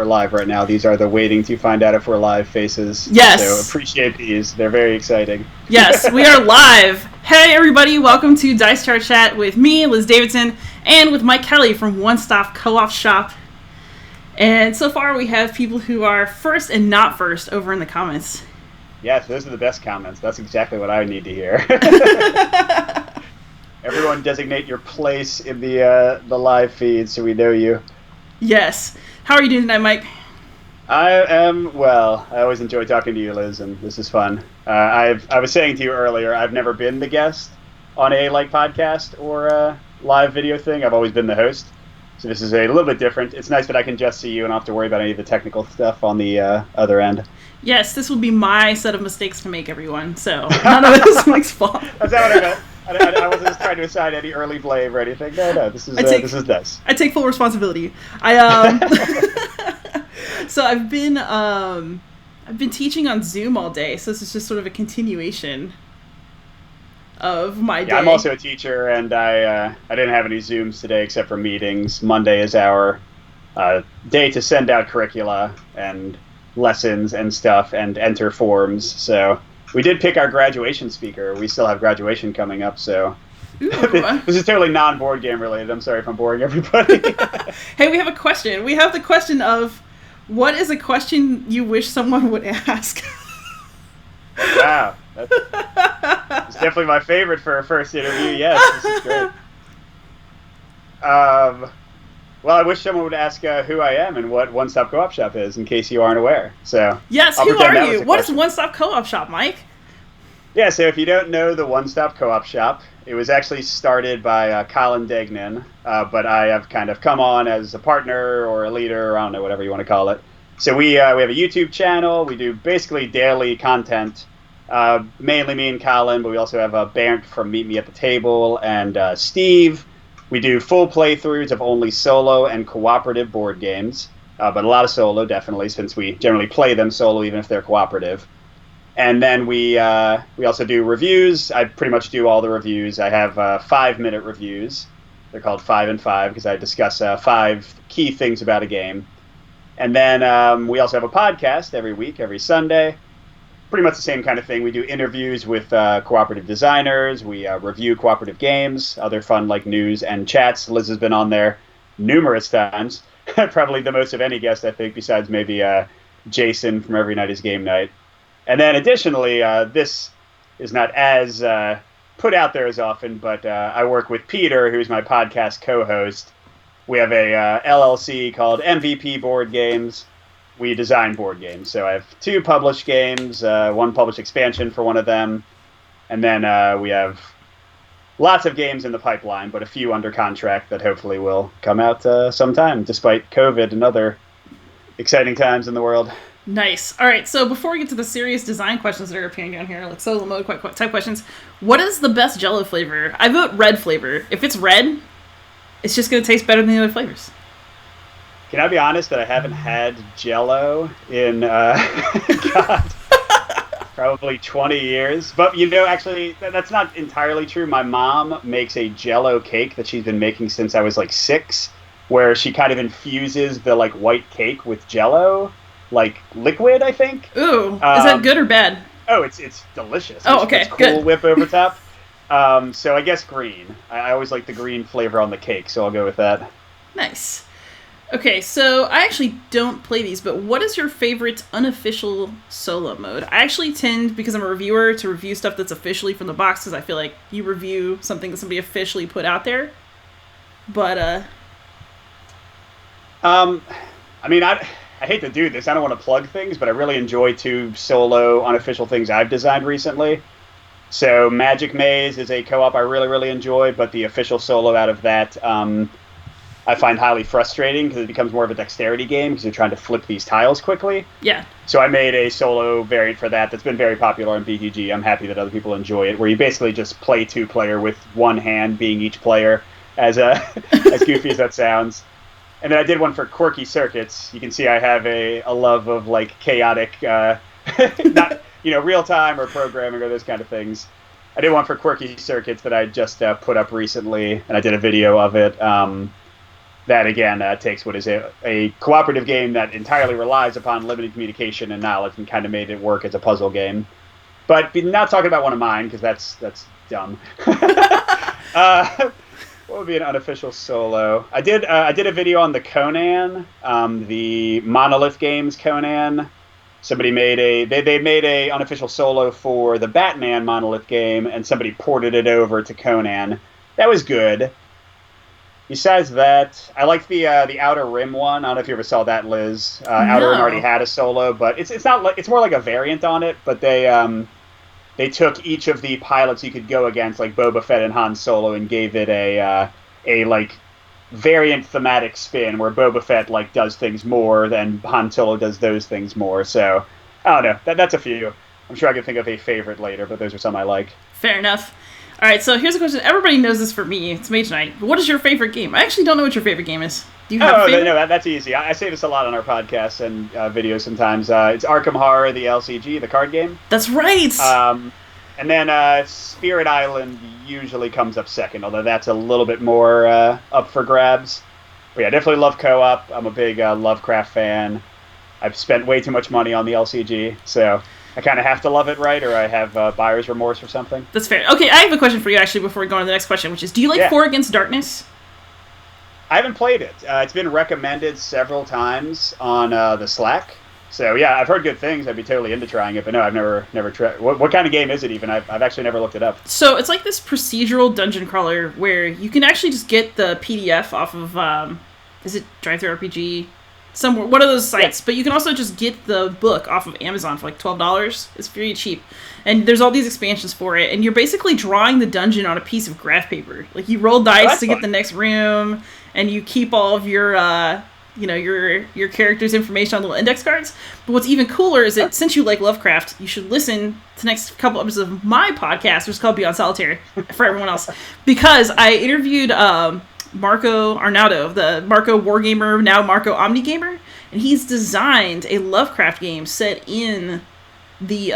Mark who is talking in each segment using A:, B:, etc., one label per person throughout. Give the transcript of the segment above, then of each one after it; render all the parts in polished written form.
A: we're live right now. These are the waiting to find out if we're live faces.
B: Yes.
A: So appreciate these. They're very exciting.
B: Yes, we are live. Hey, everybody. Welcome to Dice Chart Chat with me, Liz Davidson, and with Mike Kelley from One Stop Co-op Shop. And so far, we have people who are first and not first over in the comments.
A: Yes, those are the best comments. That's exactly what I need to hear. Everyone designate your place in the live feed so we know you.
B: Yes. How are you doing tonight, Mike?
A: I am well. I always enjoy talking to you, Liz, and this is fun. I was saying to you earlier, I've never been the guest on a podcast or a live video thing. I've always been the host, so this is a little bit different. It's nice that I can just see you and not have to worry about any of the technical stuff on the other end.
B: Yes, this will be my set of mistakes to make, everyone. So none of this is Mike's fault.
A: That's not what I meant. I wasn't just trying to assign any early blame or anything. No, this is nice.
B: I take full responsibility. So I've been teaching on Zoom all day, so this is just sort of a continuation of my day.
A: Yeah, I'm also a teacher, and I didn't have any Zooms today except for meetings. Monday is our day to send out curricula and lessons and stuff and enter forms. So we did pick our graduation speaker. We still have graduation coming up, so this is totally non-board game related. I'm sorry if I'm boring everybody.
B: Hey, we have a question. We have the question of, what is a question you wish someone would ask?
A: Wow. That's definitely my favorite for a first interview. Yes, this is great. Well, I wish someone would ask who I am and what One Stop Co-op Shop is, in case you aren't aware. So
B: yes, who are you? What is One Stop Co-op Shop, Mike?
A: Yeah, so if you don't know the One Stop Co-op Shop, it was actually started by Colin, but I have kind of come on as a partner or a leader, or I don't know, whatever you want to call it. So we have a YouTube channel. We do basically daily content, mainly me and Colin, but we also have Bernd from Meet Me at the Table and Steve. We do full playthroughs of only solo and cooperative board games, but a lot of solo, definitely, since we generally play them solo, even if they're cooperative. And then we also do reviews. I pretty much do all the reviews. I have 5-minute reviews. They're called 5 and 5 because I discuss 5 key things about a game. And then we also have a podcast every week, every Sunday. Pretty much the same kind of thing. We do interviews with cooperative designers. We review cooperative games, other fun like news and chats. Liz has been on there numerous times. Probably the most of any guest, I think, besides maybe Jason from Every Night is Game Night. And then additionally, this is not as put out there as often, but I work with Peter, who's my podcast co-host. We have a LLC called MVP Board Games. We design board games. So I have 2 published games, 1 published expansion for one of them. And then we have lots of games in the pipeline, but a few under contract that hopefully will come out sometime, despite COVID and other exciting times in the world.
B: Nice. All right, so before we get to the serious design questions that are appearing down here, like solo mode type questions, what is the best Jell-O flavor? I vote red flavor. If it's red, it's just going to taste better than the other flavors.
A: Can I be honest that I haven't had Jell-O in, God, probably 20 years? But, actually, that's not entirely true. My mom makes a Jell-O cake that she's been making since I was, 6, where she kind of infuses the, white cake with Jell-O, liquid, I think.
B: Ooh, is that good or bad?
A: Oh, it's delicious.
B: Oh, okay,
A: it's Cool
B: good.
A: Whip over top. So I guess green. I always like the green flavor on the cake, so I'll go with that.
B: Nice. Okay, so I actually don't play these, but what is your favorite unofficial solo mode? I actually tend, because I'm a reviewer, to review stuff that's officially from the box, because I feel like you review something that somebody officially put out there. But,
A: I hate to do this. I don't want to plug things, but I really enjoy 2 solo unofficial things I've designed recently. So Magic Maze is a co-op I really, really enjoy, but the official solo out of that I find highly frustrating because it becomes more of a dexterity game because you're trying to flip these tiles quickly.
B: Yeah.
A: So I made a solo variant for that's been very popular on BGG. I'm happy that other people enjoy it, where you basically just play 2-player with one hand being each player, as goofy as that sounds. And then I did one for Quirky Circuits. You can see I have a love of chaotic, not real time or programming or those kind of things. I did one for Quirky Circuits that I just put up recently, and I did a video of it. that again takes what is a cooperative game that entirely relies upon limited communication and knowledge and kind of made it work as a puzzle game. But not talking about one of mine because that's dumb. What would be an unofficial solo? I did a video on the Conan, the Monolith Games Conan. Somebody made they made a unofficial solo for the Batman Monolith game, and somebody ported it over to Conan. That was good. Besides that, I like the Outer Rim one. I don't know if you ever saw that, Liz. Outer Rim already had a solo, but it's not like, it's more like a variant on it. But they took each of the pilots you could go against, like Boba Fett and Han Solo, and gave it a like variant thematic spin where Boba Fett like does things more than Han Solo does those things more. So I don't know. That's a few. I'm sure I can think of a favorite later, but those are some I like.
B: Fair enough. All right, so here's a question. Everybody knows this for me. It's Mage Night. What is your favorite game? I actually don't know what your favorite game is. Do you have a favorite?
A: No, that's easy. I say this a lot on our podcasts and videos sometimes. It's Arkham Horror, the LCG, the card game.
B: That's right.
A: And then Spirit Island usually comes up second, although that's a little bit more up for grabs. But yeah, definitely love co-op. I'm a big Lovecraft fan. I've spent way too much money on the LCG, so I kind of have to love it, right? Or I have buyer's remorse or something.
B: That's fair. Okay, I have a question for you, actually, before we go on to the next question, which is, do you like 4 Against Darkness?
A: I haven't played it. It's been recommended several times on the Slack. So yeah, I've heard good things. I'd be totally into trying it, but no, I've never tried. What kind of game is it even? I've actually never looked it up.
B: So it's like this procedural dungeon crawler where you can actually just get the PDF off of, is it DriveThruRPG? Somewhere, one of those sites, but you can also just get the book off of Amazon for like $12. It's very cheap, and there's all these expansions for it, and you're basically drawing the dungeon on a piece of graph paper. Like you roll dice to get the next room, and you keep all of your your character's information on little index cards. But what's even cooler is that since you like Lovecraft, you should listen to the next couple episodes of my podcast, which is called Beyond Solitaire, for everyone else, because I interviewed Marco Arnaudo, the Marco Wargamer, now Marco Omnigamer, and he's designed a Lovecraft game set in the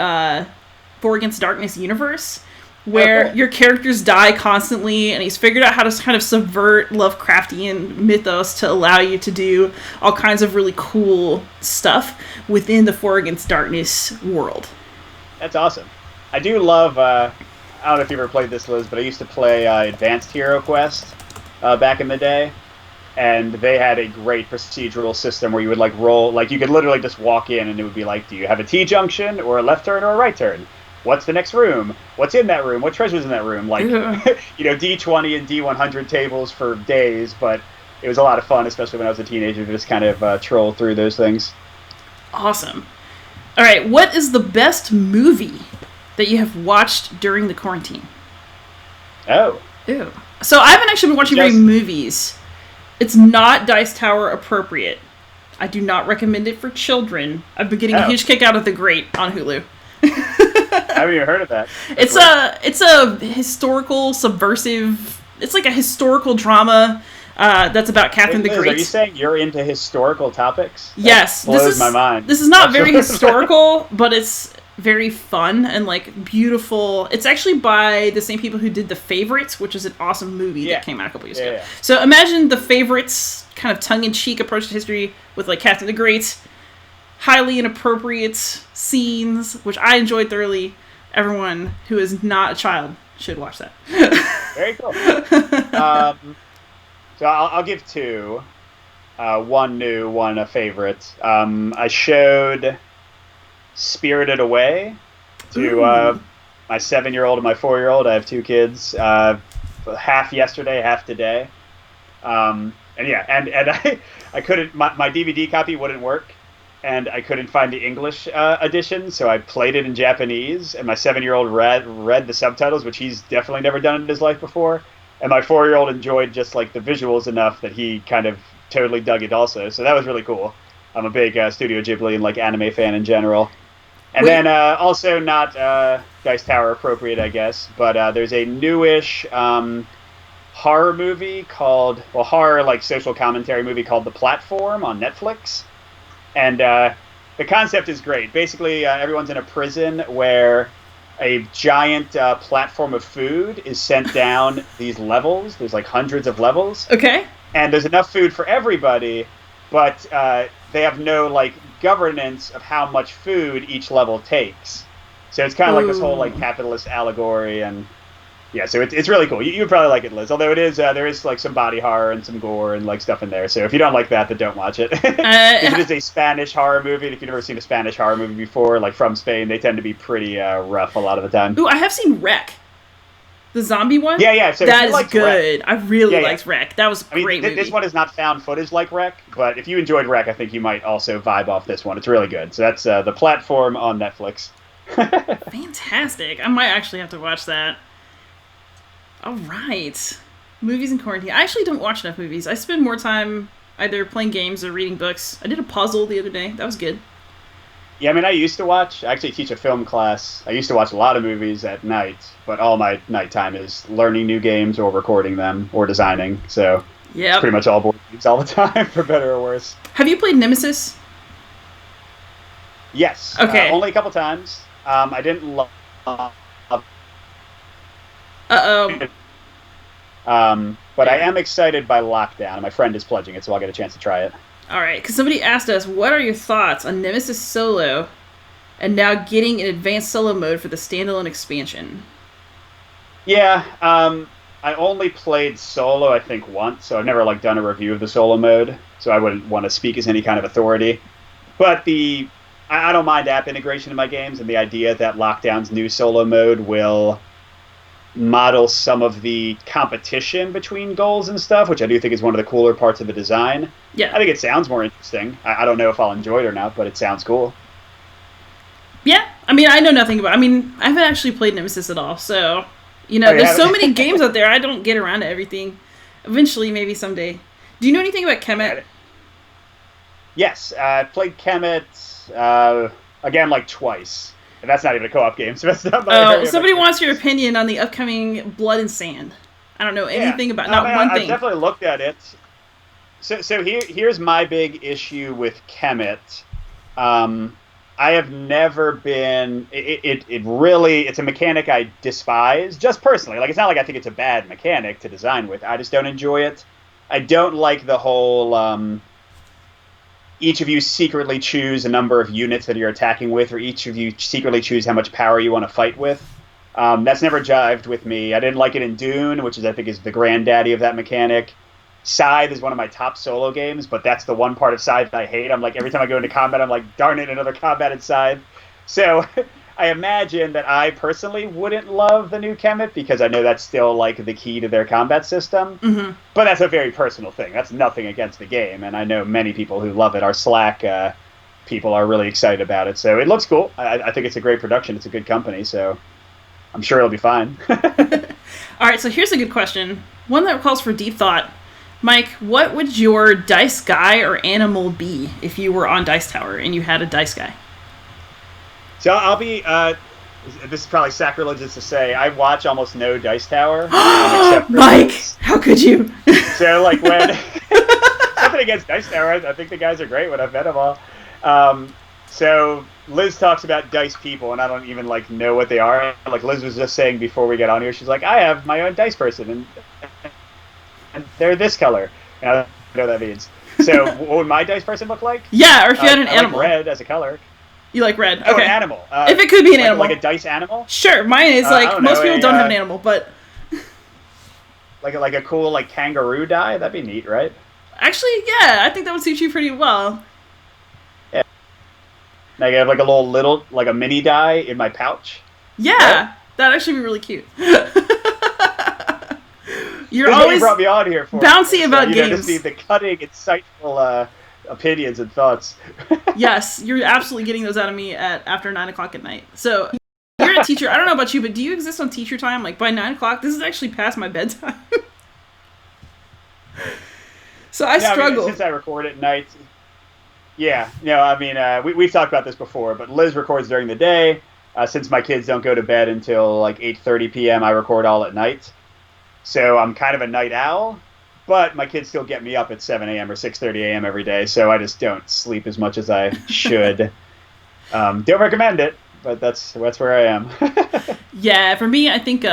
B: 4 Against Darkness universe, where your characters die constantly, and he's figured out how to kind of subvert Lovecraftian mythos to allow you to do all kinds of really cool stuff within the 4 Against Darkness world.
A: That's awesome. I do love, I don't know if you ever played this, Liz, but I used to play Advanced Hero Quest back in the day, and they had a great procedural system where you would like roll, like you could literally just walk in and it would be like, do you have a T-junction or a left turn or a right turn? What's the next room? What's in that room? What treasure's in that room? Like, D20 and D100 tables for days, but it was a lot of fun, especially when I was a teenager, to just kind of troll through those things.
B: Awesome. All right, what is the best movie that you have watched during the quarantine?
A: Oh.
B: Ew. So I haven't actually been watching very movies. It's not Dice Tower appropriate. I do not recommend it for children. I've been getting a huge kick out of The Great on Hulu.
A: I haven't even heard of that.
B: It's a historical subversive. It's like a historical drama that's about Catherine the Great.
A: Are you saying you're into historical topics?
B: Yes,
A: that blows my mind.
B: This is not very historical, but it's very fun and like beautiful. It's actually by the same people who did The Favorites, which is an awesome movie that came out a couple years ago. Yeah. So imagine The Favorites kind of tongue-in-cheek approach to history with like Catherine the Great, highly inappropriate scenes, which I enjoyed thoroughly. Everyone who is not a child should watch that.
A: Very cool. So I'll give two. One new, one a favorite. I showed Spirited Away to my 7-year-old and my 4-year-old. I have two kids. Half yesterday, half today. And I couldn't. My DVD copy wouldn't work, and I couldn't find the English edition, so I played it in Japanese. And my 7-year-old read the subtitles, which he's definitely never done in his life before. And my 4-year-old enjoyed just like the visuals enough that he kind of totally dug it also. So that was really cool. I'm a big Studio Ghibli and like anime fan in general. And then also not Dice Tower appropriate, I guess, but there's a newish horror movie called, horror like social commentary movie called The Platform on Netflix. And the concept is great. Basically, everyone's in a prison where a giant platform of food is sent down these levels. There's like hundreds of levels.
B: Okay.
A: and there's enough food for everybody, but they have no like governance of how much food each level takes. So it's kind of like this whole like capitalist allegory, and yeah, so it's really cool. You'd probably like it, Liz. Although it is there is like some body horror and some gore and like stuff in there. So if you don't like that, then don't watch it. It is a Spanish horror movie. And if you've never seen a Spanish horror movie before, like from Spain, they tend to be pretty rough a lot of the time.
B: Ooh, I have seen Wreck. The zombie one?
A: Yeah. So
B: that is good.
A: Wreck,
B: I really liked Wreck. That was a great movie.
A: This one is not found footage like Wreck, but if you enjoyed Wreck, I think you might also vibe off this one. It's really good. So that's the Platform on Netflix.
B: Fantastic. I might actually have to watch that. All right. Movies in quarantine. I actually don't watch enough movies. I spend more time either playing games or reading books. I did a puzzle the other day. That was good.
A: Yeah, I mean, I actually teach a film class. I used to watch a lot of movies at night, but all my nighttime is learning new games or recording them or designing. So it's pretty much all board games all the time, for better or worse.
B: Have you played Nemesis?
A: Yes.
B: Okay.
A: Only a couple times. I didn't love. But I am excited by Lockdown. My friend is pledging it, so I'll get a chance to try it.
B: All right, because somebody asked us, what are your thoughts on Nemesis Solo and now getting an advanced solo mode for the standalone expansion?
A: Yeah, I only played Solo, I think, once, so I've never like done a review of the Solo mode, so I wouldn't want to speak as any kind of authority. But I don't mind app integration in my games, and the idea that Lockdown's new Solo mode will model some of the competition between goals and stuff, which I do think is one of the cooler parts of the design.
B: Yeah.
A: I think it sounds more interesting. I don't know if I'll enjoy it or not, but it sounds cool.
B: Yeah. I mean, I know nothing about I haven't actually played Nemesis at all, so, there's so many games out there, I don't get around to everything. Eventually, maybe someday. Do you know anything about Kemet?
A: Yes. I played Kemet, again, like twice. And that's not even a co-op game, so that's not my area.
B: Somebody wants your opinion on the upcoming Blood and Sand. I don't know anything about one thing.
A: I've definitely looked at it. So here's my big issue with Kemet. I have never been. It's a mechanic I despise, just personally. Like, it's not like I think it's a bad mechanic to design with. I just don't enjoy it. I don't like the whole. Each of you secretly choose a number of units that you're attacking with, or each of you secretly choose how much power you want to fight with. That's never jived with me. I didn't like it in Dune, which I think is the granddaddy of that mechanic. Scythe is one of my top solo games, but that's the one part of Scythe I hate. I'm like, every time I go into combat, I'm like, darn it, another combat in Scythe. So I imagine that I personally wouldn't love the new Kemet, because I know that's still like the key to their combat system.
B: Mm-hmm.
A: But that's a very personal thing. That's nothing against the game, and I know many people who love it. Our Slack people are really excited about it, so it looks cool. I think it's a great production. It's a good company, so I'm sure it'll be fine.
B: All right, so here's a good question. One that calls for deep thought. Mike, what would your dice guy or animal be if you were on Dice Tower and you had a dice guy?
A: So I'll be, this is probably sacrilegious to say, I watch almost no Dice Tower.
B: Mike, how could you?
A: So, like, when, nothing against Dice Tower, I think the guys are great when I've met them all. So Liz talks about dice people, and I don't even, like, know what they are. Like, Liz was just saying before we got on here, she's like, I have my own dice person, and they're this color. And I don't know what that means. So what would my dice person look like?
B: Yeah, or if you had an animal.
A: Like red as a color.
B: You like red? Okay.
A: Oh, an animal.
B: If it could be an animal.
A: Like a dice animal?
B: Sure, mine is most people don't have an animal, but...
A: Like a cool like kangaroo die? That'd be neat, right?
B: Actually, yeah, I think that would suit you pretty well.
A: Yeah. Like I have like a little like a mini die in my pouch.
B: Yeah, right? That'd actually be really cute. You're
A: That's
B: always
A: what you brought me on here for.
B: Bouncy about games.
A: Just the cutting, insightful opinions and thoughts.
B: Yes, you're absolutely getting those out of me after 9 o'clock at night. So you're a teacher. I don't know about you, but do you exist on teacher time? Like by 9 o'clock, this is actually past my bedtime. So I struggle.
A: I mean, since I record at night. Yeah, we've talked about this before, but Liz records during the day. Since my kids don't go to bed until like 8:30 p.m., I record all at night. So I'm kind of a night owl, but my kids still get me up at 7 a.m. or 6:30 a.m. every day, so I just don't sleep as much as I should. Don't recommend it, but that's where I am.
B: Yeah, for me, I think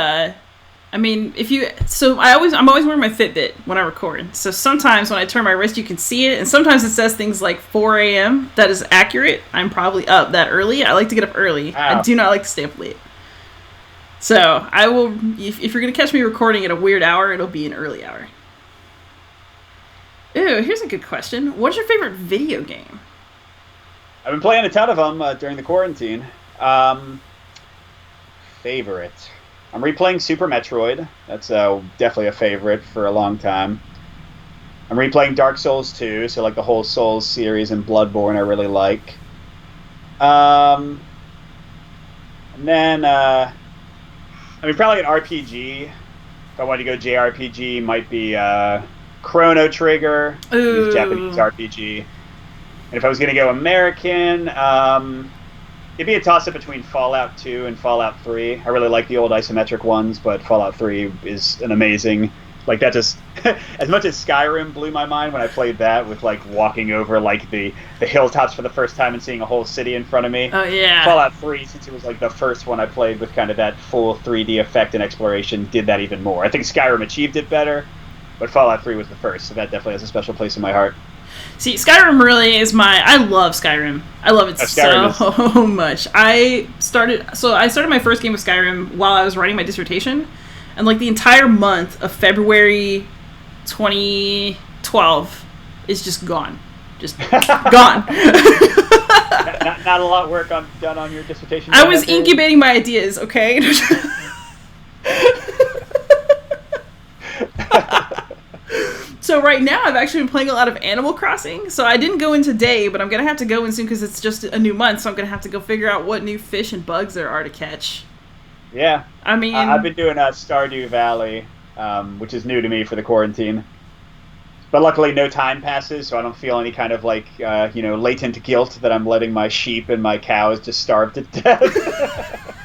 B: I mean, I'm always wearing my Fitbit when I record. So sometimes when I turn my wrist, you can see it, and sometimes it says things like 4 a.m. That is accurate. I'm probably up that early. I like to get up early.
A: Wow.
B: I do not like to stay up late. So I will. If you're gonna catch me recording at a weird hour, it'll be an early hour. Ooh, here's a good question. What's your favorite video game?
A: I've been playing a ton of them during the quarantine. Favorite. I'm replaying Super Metroid. That's definitely a favorite for a long time. I'm replaying Dark Souls 2, so like the whole Souls series and Bloodborne I really like. And then, probably an RPG. If I wanted to go JRPG, might be Chrono Trigger,
B: Ooh.
A: Japanese RPG. And if I was going to go American, it'd be a toss-up between Fallout 2 and Fallout 3. I really like the old isometric ones, but Fallout 3 is an amazing... Like, that just... as much as Skyrim blew my mind when I played that with, like, walking over, like, the hilltops for the first time and seeing a whole city in front of me.
B: Oh, yeah.
A: Fallout 3, since it was, like, the first one I played with kind of that full 3D effect and exploration, did that even more. I think Skyrim achieved it better, but Fallout 3 was the first, so that definitely has a special place in my heart.
B: See, Skyrim really is I love Skyrim. I love it so much. I started my first game with Skyrim while I was writing my dissertation, and like the entire month of February 2012 is just gone. Just gone.
A: Not a lot of work done on your dissertation.
B: I was incubating my ideas, okay? So right now, I've actually been playing a lot of Animal Crossing. So I didn't go in today, but I'm going to have to go in soon because it's just a new month. So I'm going to have to go figure out what new fish and bugs there are to catch.
A: Yeah.
B: I mean...
A: I've been doing Stardew Valley, which is new to me for the quarantine. But luckily, no time passes, so I don't feel any kind of, like, latent guilt that I'm letting my sheep and my cows just starve to death.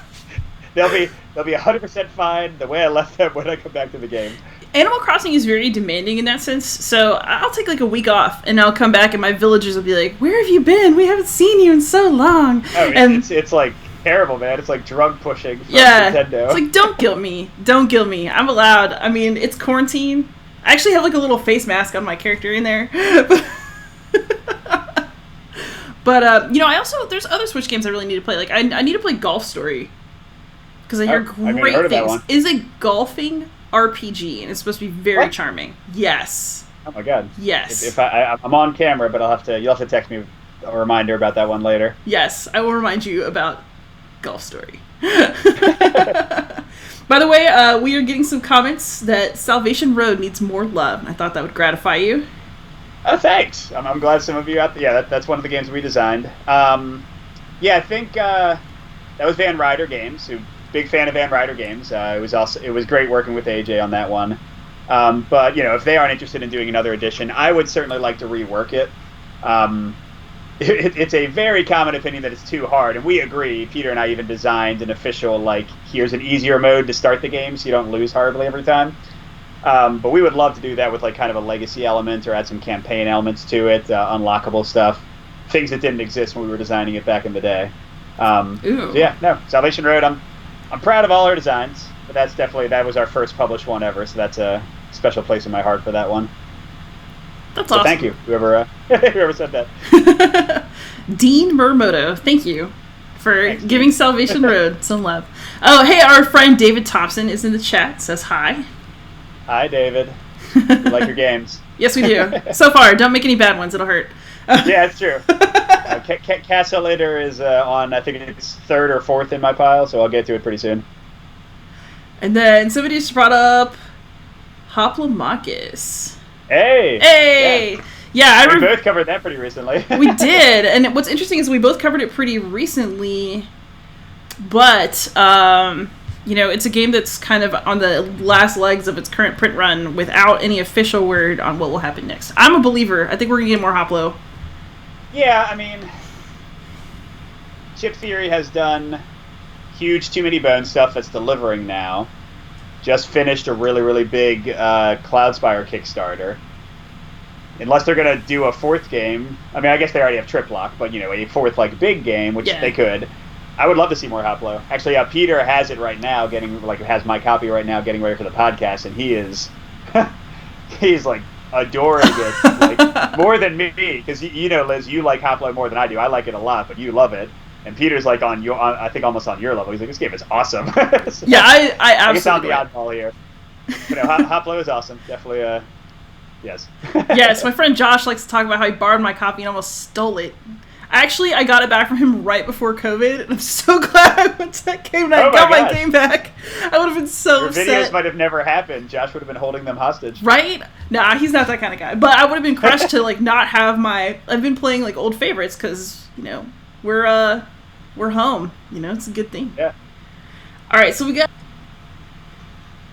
A: They'll be 100% fine the way I left them when I come back to the game.
B: Animal Crossing is very demanding in that sense, so I'll take like a week off and I'll come back and my villagers will be like, "Where have you been? We haven't seen you in so long."
A: Oh,
B: and
A: it's like terrible, man. It's like drug pushing from
B: yeah,
A: Nintendo.
B: It's like, don't guilt me. Don't guilt me. I'm allowed. I mean, it's quarantine. I actually have like a little face mask on my character in there. But I also, there's other Switch games I really need to play. Like I need to play Golf Story. Because I hear great things. It's a golfing RPG, and it's supposed to be very charming. Yes.
A: Oh my god.
B: Yes.
A: If I'm on camera, but you'll have to text me a reminder about that one later.
B: Yes, I will remind you about Golf Story. By the way, we are getting some comments that Salvation Road needs more love. I thought that would gratify you.
A: Oh, thanks. I'm glad some of you out there. Yeah, that's one of the games we designed. I think that was Van Ryder Games, who. Big fan of Van Ryder games. It was great working with AJ on that one. But if they aren't interested in doing another edition, I would certainly like to rework it. It's a very common opinion that it's too hard, and we agree. Peter and I even designed an official here's an easier mode to start the game, so you don't lose horribly every time. But we would love to do that with kind of a legacy element or add some campaign elements to it, unlockable stuff, things that didn't exist when we were designing it back in the day. Salvation Road. I'm proud of all our designs, but that was our first published one ever, so that's a special place in my heart for that one.
B: That's awesome.
A: Thank you, whoever said that.
B: Dean Murmoto, thank you for giving Salvation Road some love. Oh, hey, our friend David Thompson is in the chat, says hi.
A: Hi, David. We like your games.
B: Yes, we do. So far, don't make any bad ones, it'll hurt.
A: Yeah, it's true. Castelliter is on, I think it's 3rd or 4th in my pile, so I'll get to it pretty soon.
B: And then somebody just brought up Hoplomachus.
A: Hey!
B: Yeah,
A: we both covered that pretty recently.
B: We did, and what's interesting is we both covered it pretty recently, but, it's a game that's kind of on the last legs of its current print run without any official word on what will happen next. I'm a believer. I think we're going to get more Hoplo.
A: Yeah, I mean, Chip Theory has done huge Too Many Bones stuff that's delivering now. Just finished a really, really big Cloudspire Kickstarter. Unless they're going to do a 4th game. I mean, I guess they already have Triplock, but, a 4th, big game, which they could. I would love to see more Hoplo. Actually, Peter has it right now, has my copy right now, getting ready for the podcast, and he is, he's like adoring it, like more than me, because you know, Liz, you like Hoplo more than I do. I like it a lot, but you love it, and Peter's like I think almost on your level. He's like, this game is awesome. So,
B: yeah, I absolutely.
A: I guess I'm the oddball here. But no, Hoplo is awesome. Definitely, yes.
B: Yes, my friend Josh likes to talk about how he borrowed my copy and almost stole it. Actually, I got it back from him right before COVID, and I'm so glad I went to that game and I got my game back. I would have been so upset.
A: Your videos might have never happened. Josh would have been holding them hostage.
B: Right? Nah, he's not that kind of guy. But I would have been crushed to, like, not have my... I've been playing, like, old favorites because, you know, we're home. You know, it's a good thing.
A: Yeah.
B: All right, so we got...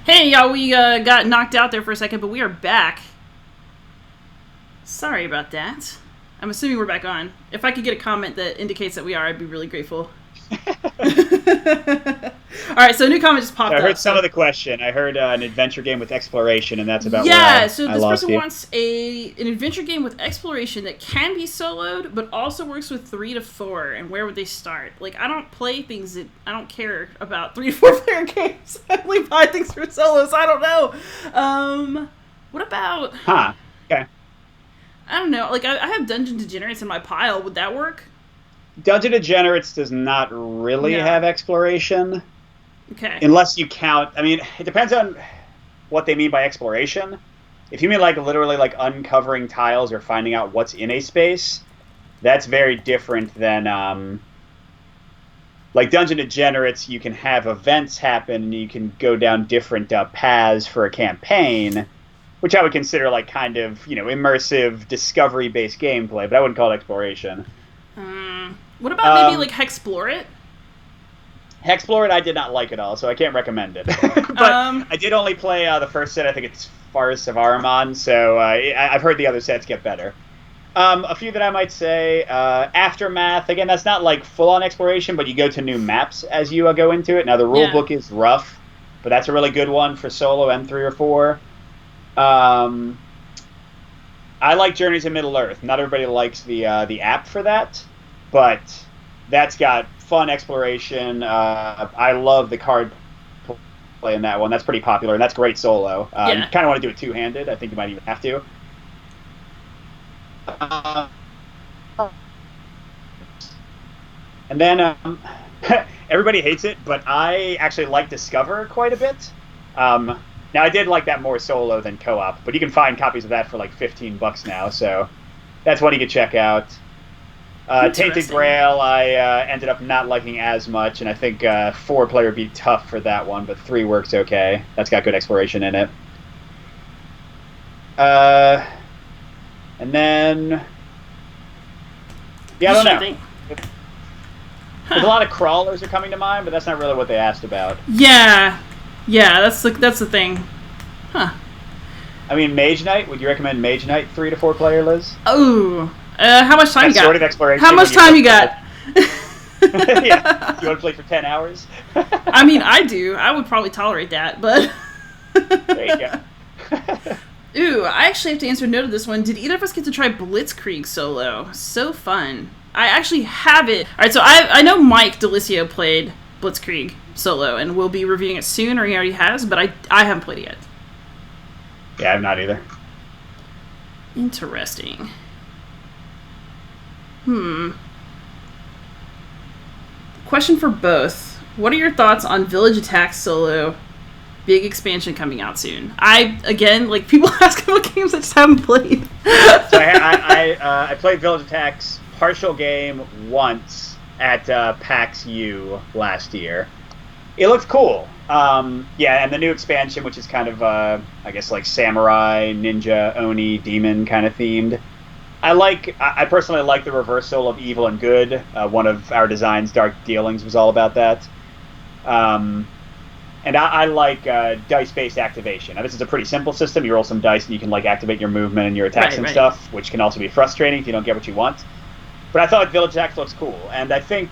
B: Hey, y'all, we got knocked out there for a second, but we are back. Sorry about that. I'm assuming we're back on. If I could get a comment that indicates that we are, I'd be really grateful. All right, so a new comment just popped up.
A: I heard some of the question. I heard an adventure game with exploration, and that's about
B: so this person wants an adventure game with exploration that can be soloed, but also works with 3 to 4. And where would they start? Like, I don't play things that I don't care about 3 to 4 player games. I only buy things for solos. I don't know. What about?
A: Okay.
B: I don't know. Like, I have Dungeon Degenerates in my pile. Would that work?
A: Dungeon Degenerates does not really have exploration.
B: Okay.
A: Unless you count... I mean, it depends on what they mean by exploration. If you mean, like, literally, like, uncovering tiles or finding out what's in a space, that's very different than... like, Dungeon Degenerates, you can have events happen, and you can go down different paths for a campaign, which I would consider, like, kind of, you know, immersive, discovery-based gameplay, but I wouldn't call it exploration.
B: What about maybe, like, Hexplore It?
A: Hexplore It I did not like at all, so I can't recommend it. But I did only play the first set. I think it's Farce of Ahriman, so I've heard the other sets get better. A few that I might say, Aftermath. Again, that's not like full-on exploration, but you go to new maps as you go into it. Now, the rule book is rough, but that's a really good one for solo and 3 or 4. I like Journeys in Middle-earth. Not everybody likes the app for that, but that's got fun exploration. I love the card play in that one. That's pretty popular, and that's great solo. You kind of want to do it two-handed. I think you might even have to. And then everybody hates it, but I actually like Discover quite a bit. Now, I did like that more solo than co-op, but you can find copies of that for like $15 now, so that's one you can check out. Tainted Grail, I ended up not liking as much, and I think 4-player would be tough for that one, but 3 works okay. That's got good exploration in it. And then... yeah, I don't know. There's a lot of crawlers are coming to mind, but that's not really what they asked about.
B: Yeah, that's the thing. Huh.
A: I mean, Mage Knight. Would you recommend Mage Knight 3 to 4 player, Liz?
B: Oh, how much time you got?
A: Sort of exploration.
B: How much time you got?
A: Yeah. You want to play for 10 hours?
B: I mean, I do. I would probably tolerate that, but...
A: There you go.
B: Ooh, I actually have to answer no to this one. Did either of us get to try Blitzkrieg solo? So fun. I actually have it. All right, so I know Mike Delicio played Blitzkrieg solo, and we'll be reviewing it soon, or he already has, but I haven't played it yet.
A: Yeah, I'm not either.
B: Interesting. Question for both. What are your thoughts on Village Attack solo? Big expansion coming out soon. Again, like, people ask about games I just haven't played.
A: So I played Village Attack's partial game once at PAX U last year. It looks cool. Yeah, and the new expansion, which is kind of, I guess, like samurai, ninja, oni, demon kind of themed. I personally like the reversal of evil and good. One of our designs, Dark Dealings, was all about that. And I like dice-based activation. Now, this is a pretty simple system. You roll some dice, and you can like activate your movement and your attacks and stuff, which can also be frustrating if you don't get what you want. But I thought Village Attack looks cool, and I think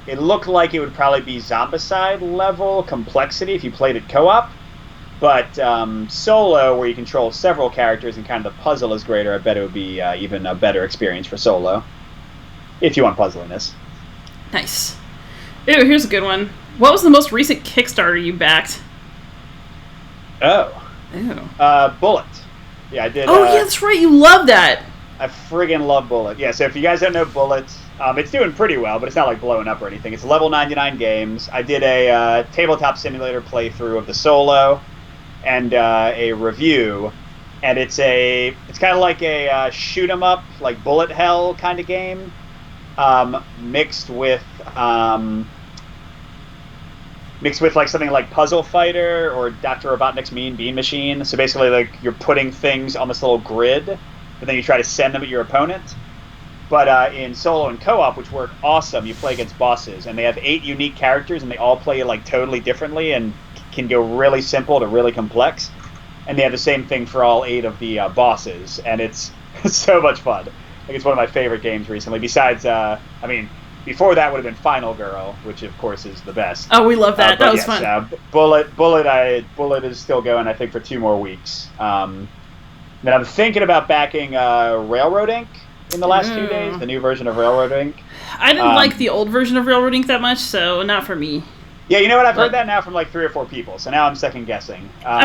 A: it looked like it would probably be Zombicide level complexity if you played it co-op. But solo, where you control several characters and kind of the puzzle is greater, I bet it would be even a better experience for solo, if you want puzzliness.
B: Nice. Ooh, here's a good one. What was the most recent Kickstarter you backed?
A: Oh.
B: Ew.
A: Bullet. Yeah, I did.
B: Oh, yeah, that's right. You love that.
A: I friggin' love Bullet. Yeah, so if you guys don't know Bullet, it's doing pretty well, but it's not like blowing up or anything. It's level 99 games. I did a tabletop simulator playthrough of the Solo and a review, and it's kind of like a shoot 'em up, like bullet hell kind of game, mixed with like something like Puzzle Fighter or Dr. Robotnik's Mean Bean Machine. So basically, like, you're putting things on this little grid, but then you try to send them at your opponent. But in solo and co-op, which work awesome, you play against bosses, and they have 8 unique characters, and they all play like totally differently and can go really simple to really complex. And they have the same thing for all 8 of the bosses, and it's so much fun. Like, it's one of my favorite games recently. Besides, before that would have been Final Girl, which of course is the best.
B: Oh, we love that. That was fun.
A: Bullet is still going, I think, for 2 more weeks. Then I'm thinking about backing Railroad Inc. in the last 2 days, the new version of Railroad Inc.
B: I didn't like the old version of Railroad Inc. that much, so not for me.
A: Yeah, you know what? I've heard that now from like 3 or 4 people, so now I'm second guessing. I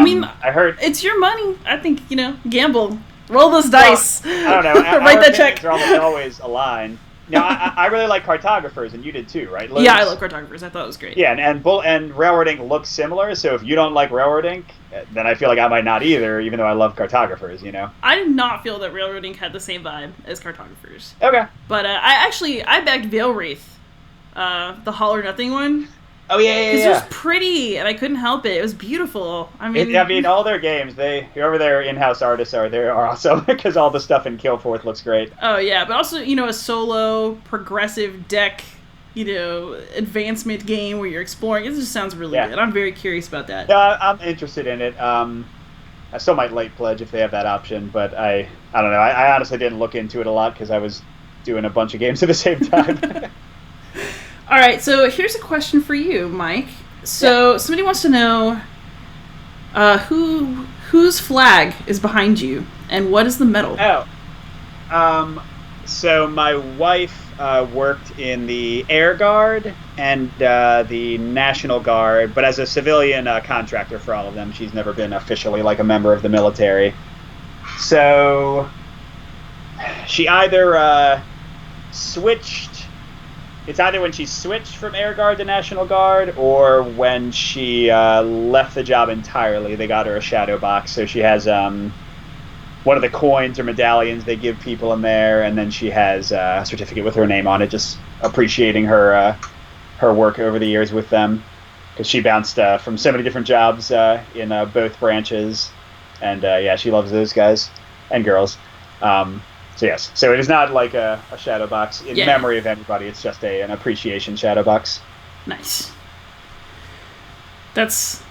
A: heard
B: it's your money. I think, gamble, roll those dice.
A: Well, I don't know.
B: Write that check.
A: They're almost always aligned. Now, I really like Cartographers, and you did too, right, Liz?
B: Yeah, I love Cartographers. I thought it was great.
A: Yeah, and Railroad Inc. looks similar, so if you don't like Railroad Inc., then I feel like I might not either, even though I love Cartographers,
B: I did not feel that Railroad Inc. had the same vibe as Cartographers.
A: Okay.
B: But I backed Veil Wraith, the All or Nothing one.
A: Oh, yeah.
B: Because it was pretty, and I couldn't help it. It was beautiful.
A: All their games, whoever their in-house artists are, they are awesome, because all the stuff in Killforth looks great.
B: Oh, yeah, but also, a solo, progressive deck, advancement game where you're exploring. It just sounds really good. I'm very curious about that.
A: Yeah, I'm interested in it. I still might late pledge if they have that option, but I don't know. I honestly didn't look into it a lot because I was doing a bunch of games at the same time.
B: All right, so here's a question for you, Mike. So somebody wants to know whose flag is behind you, and what is the medal?
A: So my wife worked in the Air Guard and the National Guard, but as a civilian contractor for all of them. She's never been officially like a member of the military. So she either switched. It's either when she switched from Air Guard to National Guard, or when she left the job entirely. They got her a shadow box, so she has one of the coins or medallions they give people in there, and then she has a certificate with her name on it, just appreciating her work over the years with them, because she bounced from so many different jobs in both branches, and she loves those guys and girls. So yes, so it is not like a shadow box in memory of anybody. It's just an appreciation shadow box.
B: Nice. That's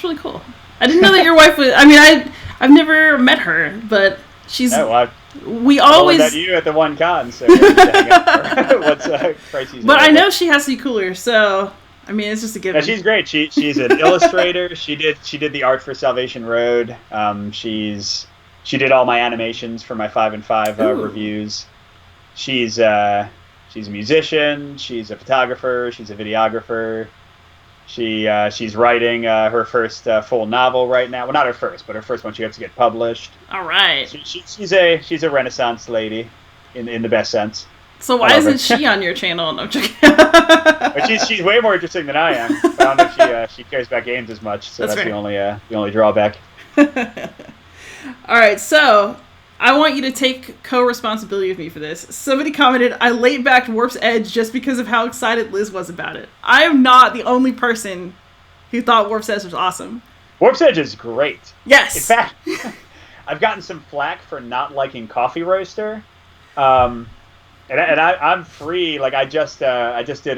B: really cool. I didn't know that your wife was. I've never met her, but she's.
A: Oh, well,
B: we always
A: met you at the one con, so what's crazy?
B: But I know she has to be cooler, so it's just a given.
A: No, she's great. She's an illustrator. She did the art for Salvation Road. She did all my animations for my 5 and 5 reviews. She's a musician. She's a photographer. She's a videographer. She's writing her first full novel right now. Well, not her first, but her first one she has to get published.
B: All right.
A: She's a Renaissance lady, in the best sense.
B: So why isn't she on your channel? No, I'm joking.
A: But she's way more interesting than I am. I don't know if she cares about games as much. So that's the only drawback.
B: All right, so I want you to take co-responsibility with me for this. Somebody commented, I late-backed Warp's Edge just because of how excited Liz was about it. I am not the only person who thought Warp's Edge was awesome.
A: Warp's Edge is great.
B: Yes.
A: In fact, I've gotten some flack for not liking Coffee Roaster. And I'm free. Like, I just did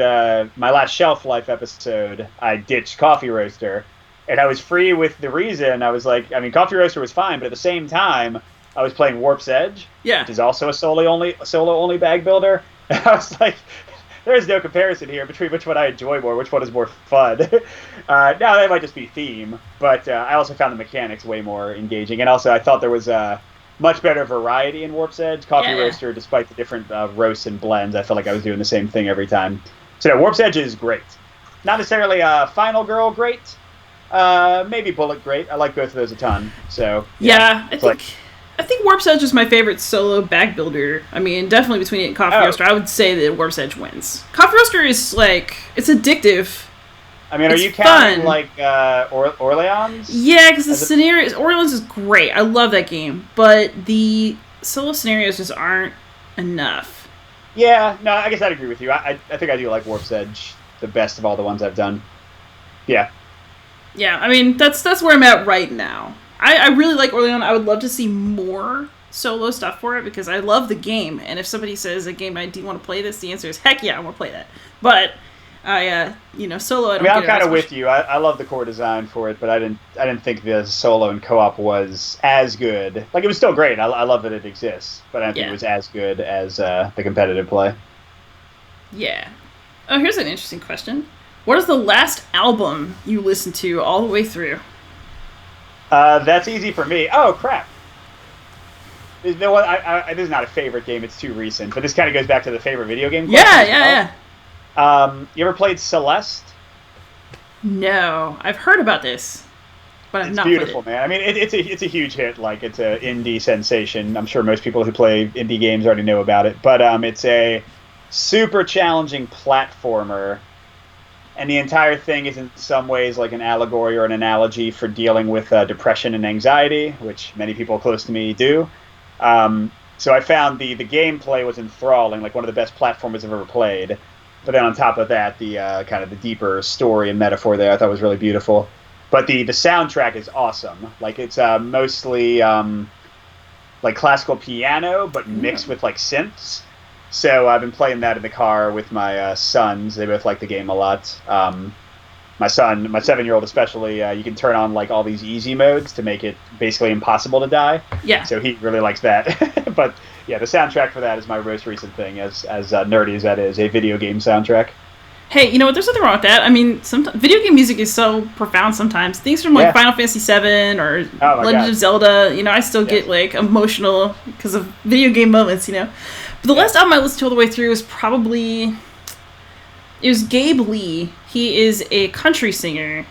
A: my last Shelf Life episode. I ditched Coffee Roaster. And I was free with the reason. I was like, Coffee Roaster was fine, but at the same time, I was playing Warp's Edge, which is also a solo only bag builder. And I was like, there is no comparison here between which one I enjoy more, which one is more fun. Now that might just be theme, but I also found the mechanics way more engaging, and also I thought there was much better variety in Warp's Edge. Coffee
B: Yeah.
A: Roaster, despite the different roasts and blends, I felt like I was doing the same thing every time. So no, Warp's Edge is great. Not necessarily Final Girl great. Maybe Bullet great. I like both of those a ton. So
B: Yeah,
A: it's like,
B: I think Warp's Edge is my favorite solo back builder. I mean, definitely between it and Coffee Roaster, I would say that Warp's Edge wins. Coffee Roaster is like, it's addictive.
A: I mean,
B: it's
A: are you counting
B: fun.
A: like Orleans?
B: Yeah, because the scenarios, Orleans is great. I love that game, but the solo scenarios just aren't enough.
A: Yeah, no, I guess I'd agree with you. I think I do like Warp's Edge the best of all the ones I've done. Yeah.
B: Yeah, I mean, that's where I'm at right now. I really like Orleans. I would love to see more solo stuff for it because I love the game. And if somebody says a game, do you want to play this? The answer is heck yeah, I want to play that. But solo. I
A: I'm kind of with you. I love the core design for it, but I didn't think the solo and co-op was as good. Like it was still great. I love that it exists, but I don't think it was as good as the competitive play.
B: Yeah. Oh, here's an interesting question. What is the last album you listened to all the way through?
A: That's easy for me. Oh, crap. You know what? This is not a favorite game. It's too recent. But this kind of goes back to the favorite video game question.
B: Yeah.
A: You ever played Celeste?
B: No. I've heard about this, but I've not played it.
A: It's beautiful, man. I mean, it's a huge hit. Like, it's an indie sensation. I'm sure most people who play indie games already know about it. But it's a super challenging platformer. And the entire thing is in some ways like an allegory or an analogy for dealing with depression and anxiety, which many people close to me do. So I found the gameplay was enthralling, like one of the best platformers I've ever played. But then on top of that, the kind of the deeper story and metaphor there I thought was really beautiful. But the soundtrack is awesome. Like it's mostly like classical piano, but mixed with like synths. So I've been playing that in the car with my sons. They both like the game a lot. My son, my 7-year-old especially, you can turn on like all these easy modes to make it basically impossible to die.
B: Yeah.
A: So he really likes that. But yeah, the soundtrack for that is my most recent thing, as nerdy as that is, a video game soundtrack.
B: Hey, you know what? There's nothing wrong with that. I mean, sometimes video game music is so profound sometimes. Things from like Final Fantasy VII or Legend of Zelda, I still get like emotional because of video game moments, But the last album I listened to all the way through was probably... It was Gabe Lee. He is a country singer.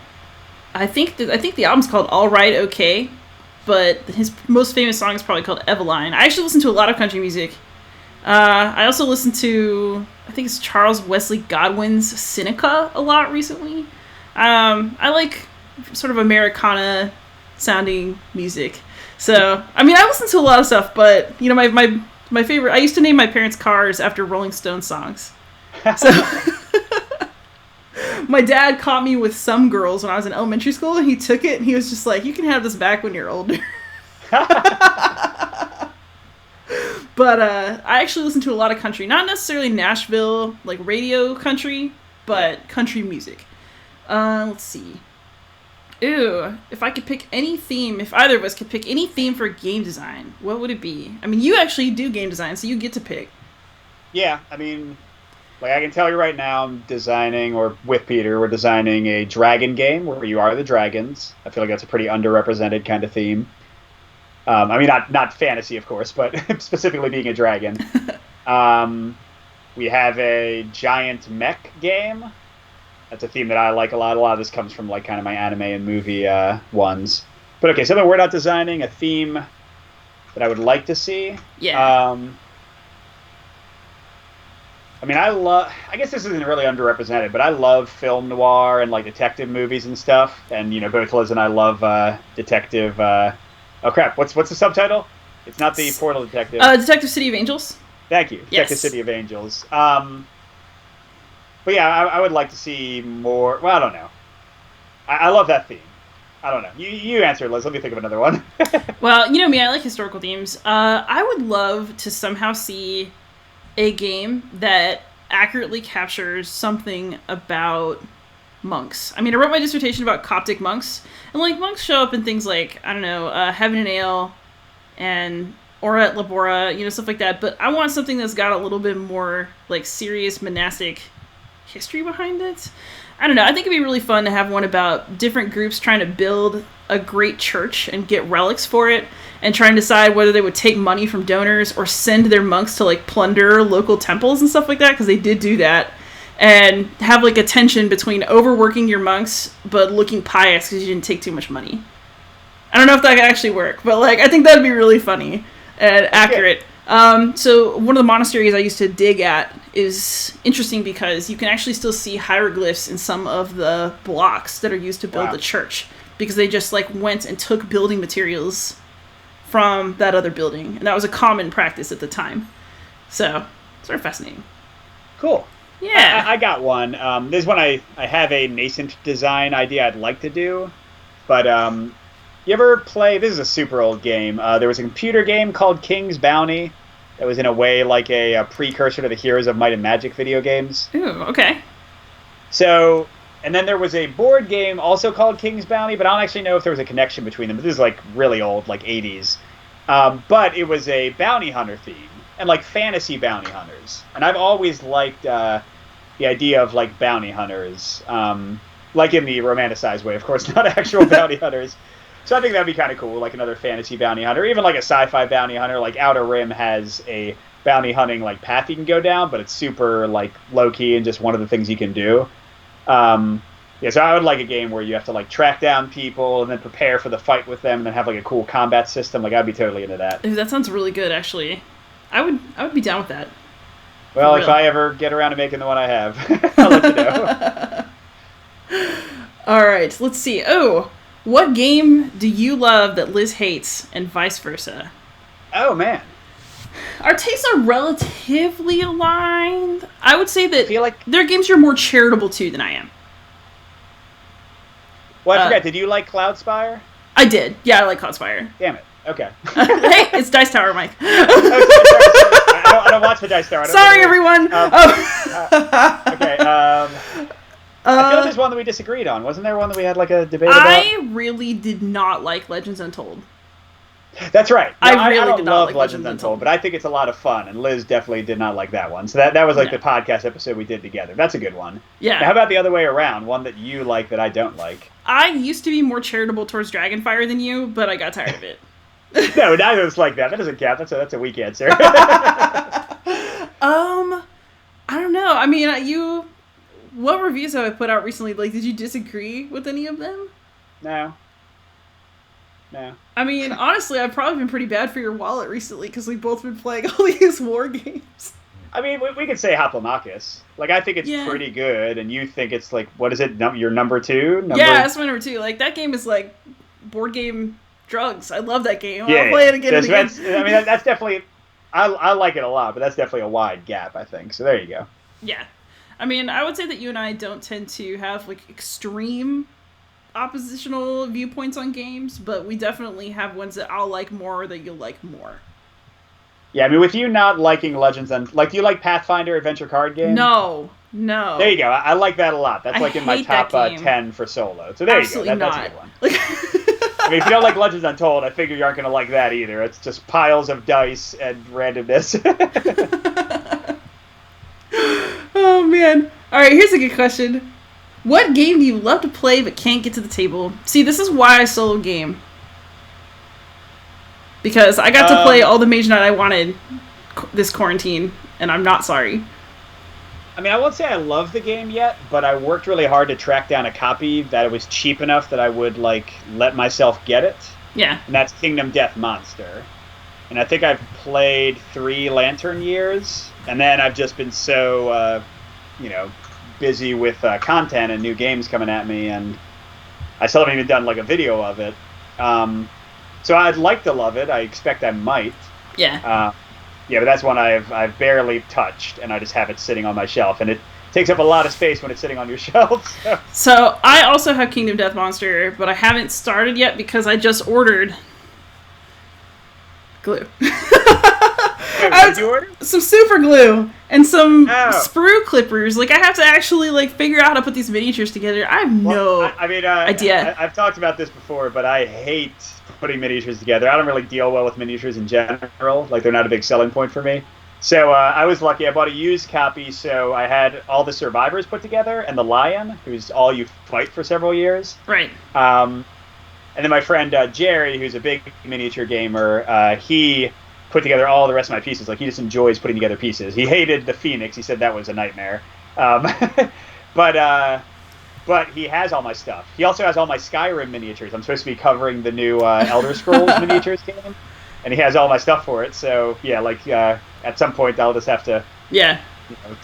B: I think the album's called All Right Okay, but his most famous song is probably called Eveline. I actually listen to a lot of country music. I also listened to, I think it's Charles Wesley Godwin's Seneca a lot recently. I like sort of Americana sounding music. So, I mean, I listen to a lot of stuff, but, my favorite, I used to name my parents' cars after Rolling Stones songs. So, my dad caught me with Some Girls when I was in elementary school, and he took it, and he was just like, you can have this back when you're older. But I actually listen to a lot of country. Not necessarily Nashville, like radio country, but country music. Let's see. Ooh, if I could pick any theme, if either of us could pick any theme for game design, what would it be? I mean, you actually do game design, so you get to pick.
A: Yeah, I mean, like I can tell you right now, I'm designing, or with Peter, we're designing a dragon game where you are the dragons. I feel like that's a pretty underrepresented kind of theme. I mean, not fantasy, of course, but specifically being a dragon. We have a giant mech game. That's a theme that I like a lot. A lot of this comes from like kind of my anime and movie ones. But okay, so then we're not designing a theme that I would like to see.
B: Yeah.
A: I mean, I guess this isn't really underrepresented, but I love film noir and like detective movies and stuff. And both Liz and I love detective. Oh crap! What's the subtitle? It's not the Portal Detective.
B: Detective City of Angels.
A: Thank you. Yes. Detective City of Angels. But yeah, I would like to see more. Well, I don't know. I love that theme. I don't know. You answer, Liz. Let me think of another one.
B: Well, you know me. I like historical themes. I would love to somehow see a game that accurately captures something about monks. I mean, I wrote my dissertation about Coptic monks, and like monks show up in things like, I don't know, Heaven and Ale and Ora et Labora, stuff like that. But I want something that's got a little bit more like serious monastic history behind it. I don't know. I think it'd be really fun to have one about different groups trying to build a great church and get relics for it, and trying to decide whether they would take money from donors or send their monks to like plunder local temples and stuff like that, because they did do that, and have like a tension between overworking your monks but looking pious because you didn't take too much money. I don't know if that could actually work, but like I think that'd be really funny and accurate. So one of the monasteries I used to dig at is interesting because you can actually still see hieroglyphs in some of the blocks that are used to build the church, because they just like went and took building materials from that other building, and that was a common practice at the time. So sort of fascinating.
A: Cool.
B: Yeah.
A: I got one. This is one I have a nascent design idea I'd like to do, but you ever play, this is a super old game, there was a computer game called King's Bounty that was in a way like a precursor to the Heroes of Might and Magic video games.
B: Ooh, okay.
A: So, and then there was a board game also called King's Bounty, but I don't actually know if there was a connection between them. This is like really old, like 80s. But it was a bounty hunter theme, and like fantasy bounty hunters. And I've always liked the idea of like bounty hunters, like in the romanticized way, of course, not actual bounty hunters. So I think that'd be kind of cool, like another fantasy bounty hunter, even like a sci-fi bounty hunter. Like Outer Rim has a bounty hunting like path you can go down, but it's super like low key and just one of the things you can do. So I would like a game where you have to like track down people and then prepare for the fight with them, and then have like a cool combat system. Like I'd be totally into that.
B: Ooh, that sounds really good, actually. I would be down with that.
A: Well, if I ever get around to making the one I have, I'll let you know.
B: All right, let's see. Oh, what game do you love that Liz hates, and vice versa?
A: Oh, man.
B: Our tastes are relatively aligned. I would say that
A: I feel like
B: there are games you're more charitable to than I am.
A: Well, I forgot. Did you like Cloudspire?
B: I did. Yeah, I like Cloudspire.
A: Damn it. Okay.
B: Hey, it's Dice Tower, Mike.
A: I don't watch the Dice Tower.
B: Sorry, everyone.
A: Okay. I feel like there's one that we disagreed on. Wasn't there one that we had like a debate about?
B: I really did not like Legends Untold.
A: That's right. No,
B: I really
A: don't
B: did not
A: love
B: like
A: Legends Untold, but I think it's a lot of fun, and Liz definitely did not like that one. So that was like the podcast episode we did together. That's a good one.
B: Yeah.
A: Now, how about the other way around? One that you like that I don't like.
B: I used to be more charitable towards Dragonfire than you, but I got tired of it.
A: No, neither of us like that. That doesn't count. That's a weak answer.
B: I don't know. I mean, what reviews have I put out recently? Like, did you disagree with any of them?
A: No.
B: I mean, honestly, I've probably been pretty bad for your wallet recently because we've both been playing all these war games.
A: I mean, we could say Hoplomachus. Like, I think it's pretty good, and you think it's like, what is it? Your number 2?
B: Yeah, that's my number 2. Like, that game is like board game drugs. I love that game.
A: Yeah,
B: I'll play it again and again.
A: I mean, that's definitely... I like it a lot, but that's definitely a wide gap, I think. So there you go.
B: Yeah. I mean, I would say that you and I don't tend to have, like, extreme oppositional viewpoints on games, but we definitely have ones that I'll like more or that you'll like more.
A: Yeah, I mean, with you not liking Legends and like, do you like Pathfinder adventure card game?
B: No.
A: There you go. I like that a lot. That's like in my top 10 for solo. So there
B: Absolutely
A: you go. That's a good one. I mean, if you don't like Legends Untold, I figure you aren't going to like that either. It's just piles of dice and randomness.
B: Oh man! All right, here's a good question. What game do you love to play but can't get to the table? See, this is why I solo game. Because I got to play all the Mage Knight I wanted this quarantine, and I'm not sorry.
A: I mean, I won't say I love the game yet, but I worked really hard to track down a copy that it was cheap enough that I would, like, let myself get it.
B: Yeah.
A: And that's Kingdom Death Monster. And I think I've played 3 Lantern Years, and then I've just been so, busy with content and new games coming at me, and I still haven't even done, like, a video of it. So I'd like to love it. I expect I might.
B: Yeah.
A: Yeah, but that's one I've barely touched, and I just have it sitting on my shelf, and it takes up a lot of space when it's sitting on your shelf.
B: So I also have Kingdom Death Monster, but I haven't started yet because I just ordered glue.
A: What did you order?
B: Some super glue and some sprue clippers. Like, I have to actually, like, figure out how to put these miniatures together. I have idea.
A: I've talked about this before, but I hate putting miniatures together. I don't really deal well with miniatures in general. Like, they're not a big selling point for me. So I was lucky. I bought a used copy, so I had all the survivors put together and the lion, who's all you fight for several years.
B: Right.
A: And then my friend Jerry, who's a big miniature gamer, he put together all the rest of my pieces. Like, he just enjoys putting together pieces. He hated the Phoenix. He said that was a nightmare. Um, but he has all my stuff. He also has all my Skyrim miniatures. I'm supposed to be covering the new Elder Scrolls miniatures game, and he has all my stuff for it. So yeah, like at some point I'll just have to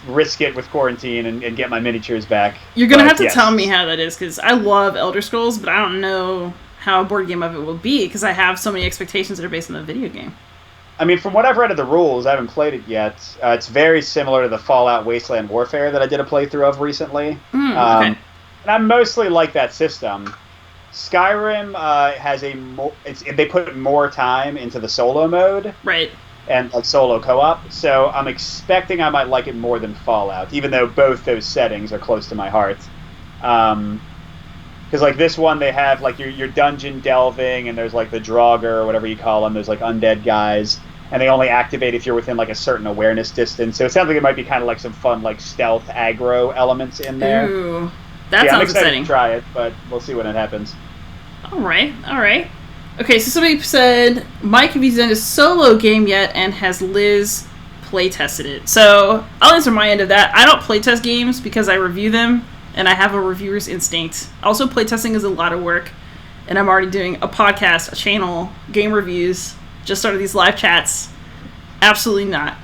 A: risk it with quarantine and get my miniatures back.
B: You're gonna have to tell me how that is, because I love Elder Scrolls, but I don't know how a board game of it will be, because I have so many expectations that are based on the video game.
A: I mean, from what I've read of the rules, I haven't played it yet. It's very similar to the Fallout Wasteland Warfare that I did a playthrough of recently.
B: Okay.
A: And I mostly like that system. Skyrim has they put more time into the solo mode.
B: Right.
A: And like solo co-op, so I'm expecting I might like it more than Fallout, even though both those settings are close to my heart. Because like this one, they have like your dungeon delving, and there's like the Draugr or whatever you call them. There's like undead guys, and they only activate if you're within like a certain awareness distance. So it sounds like it might be kind of like some fun like stealth aggro elements in there.
B: Ooh, that sounds
A: I'm excited
B: exciting.
A: to try it, but we'll see when it happens.
B: All right. Okay, so somebody said, Mike, have you done a solo game yet, and has Liz play-tested it? So, I'll answer my end of that. I don't play-test games because I review them, and I have a reviewer's instinct. Also, playtesting is a lot of work, and I'm already doing a podcast, a channel, game reviews, just started these live chats. Absolutely not.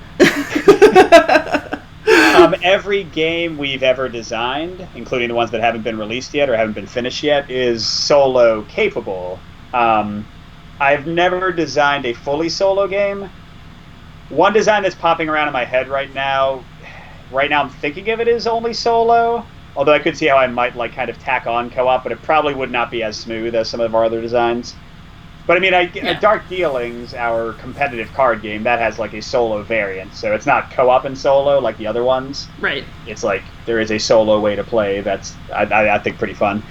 A: Every game we've ever designed, including the ones that haven't been released yet or haven't been finished yet, is solo capable. I've never designed a fully solo game. One design that's popping around in my head right now I'm thinking of it as only solo, although I could see how I might like kind of tack on co-op, but it probably would not be as smooth as some of our other designs. But I mean, Dark Dealings, our competitive card game, that has like a solo variant, so it's not co-op and solo like the other ones.
B: Right.
A: It's like there is a solo way to play that's I think pretty fun.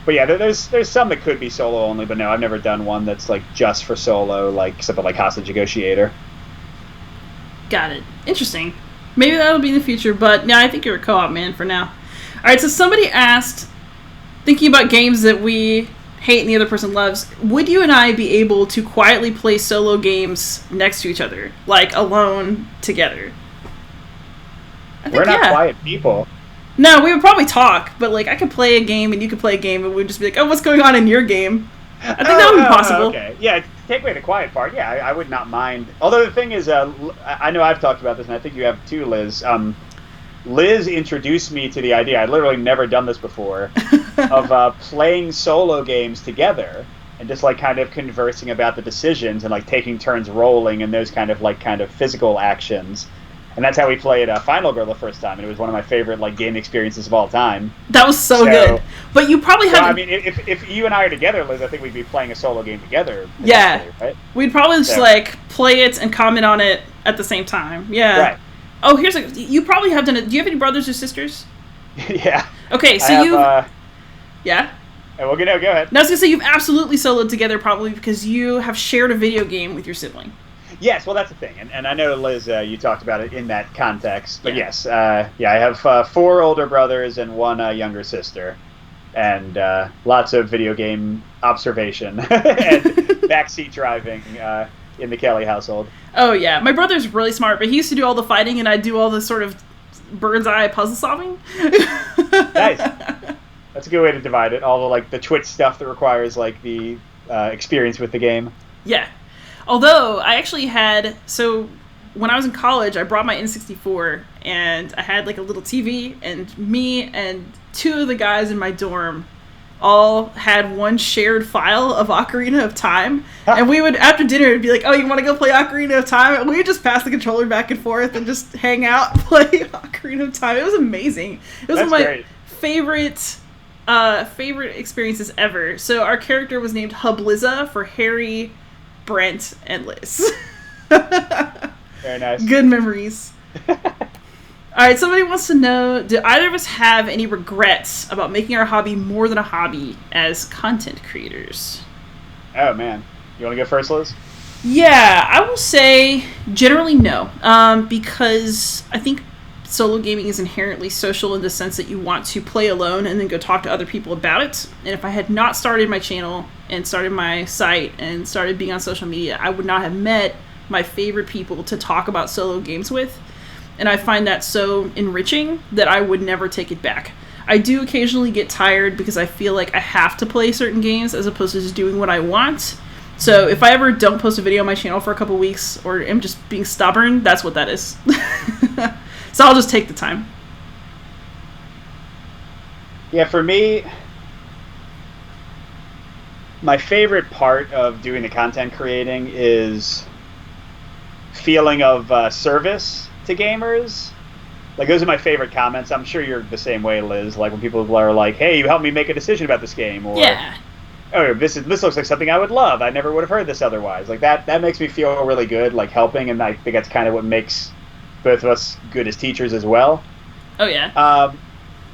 A: But yeah, there's some that could be solo only, but no, I've never done one that's like just for solo, like something like Hostage Negotiator.
B: Got it. Interesting. Maybe that'll be in the future, but no, I think you're a co-op man for now. All right, so somebody asked, thinking about games that we hate and the other person loves, would you and I be able to quietly play solo games next to each other, like alone together?
A: We're not quiet people.
B: No, we would probably talk, but like I could play a game and you could play a game and we'd just be like, oh, what's going on in your game? I think that would be possible.
A: Okay. Yeah, take away the quiet part. Yeah, I would not mind. Although the thing is, I know I've talked about this, and I think you have too, Liz. Liz introduced me to the idea, I'd literally never done this before, of playing solo games together and just like kind of conversing about the decisions and like taking turns rolling and those kind of physical actions. And that's how we played Final Girl the first time, and it was one of my favorite like game experiences of all time.
B: That was so good. But you probably haven't...
A: I mean, if you and I are together, Liz, I think we'd be playing a solo game together.
B: Yeah.
A: Right?
B: We'd probably just like play it and comment on it at the same time. Yeah. Right. Oh, you probably have done it. Do you have any brothers or sisters?
A: Yeah.
B: Okay, so yeah?
A: Well, go ahead.
B: No, I was going to say you've absolutely soloed together probably because you have shared a video game with your sibling.
A: Yes, well, that's the thing, and I know, Liz, you talked about it in that context, but yes, I have 4 older brothers and 1 younger sister, and lots of video game observation and backseat driving in the Kelley household.
B: Oh, yeah, my brother's really smart, but he used to do all the fighting, and I do all the sort of bird's eye puzzle solving.
A: Nice. That's a good way to divide it, all the Twitch stuff that requires, the experience with the game.
B: Yeah. Although, I actually had... So, when I was in college, I brought my N64, and I had, a little TV, and me and 2 of the guys in my dorm all had one shared file of Ocarina of Time. And we would, after dinner, it'd be like, oh, you want to go play Ocarina of Time? And we would just pass the controller back and forth and just hang out and play Ocarina of Time. It was amazing. It was one of my favorite experiences ever. So, our character was named Hubliza for Harry... Brent and Liz.
A: Very nice.
B: Good memories. Alright, somebody wants to know, do either of us have any regrets about making our hobby more than a hobby as content creators?
A: Oh, man. You want to go first, Liz?
B: Yeah, I will say generally no, because I think solo gaming is inherently social in the sense that you want to play alone and then go talk to other people about it. And if I had not started my channel and started my site and started being on social media, I would not have met my favorite people to talk about solo games with. And I find that so enriching that I would never take it back. I do occasionally get tired because I feel like I have to play certain games as opposed to just doing what I want. So if I ever don't post a video on my channel for a couple weeks or am just being stubborn, that's what that is. So I'll just take the time.
A: Yeah, for me, my favorite part of doing the content creating is feeling of service to gamers. Like, those are my favorite comments. I'm sure you're the same way, Liz. Like, when people are like, hey, you helped me make a decision about this game. Or,
B: yeah.
A: Oh, this looks like something I would love. I never would have heard this otherwise. Like, that makes me feel really good, like, helping. And I think that's kind of what makes both of us good as teachers as well.
B: Oh, yeah.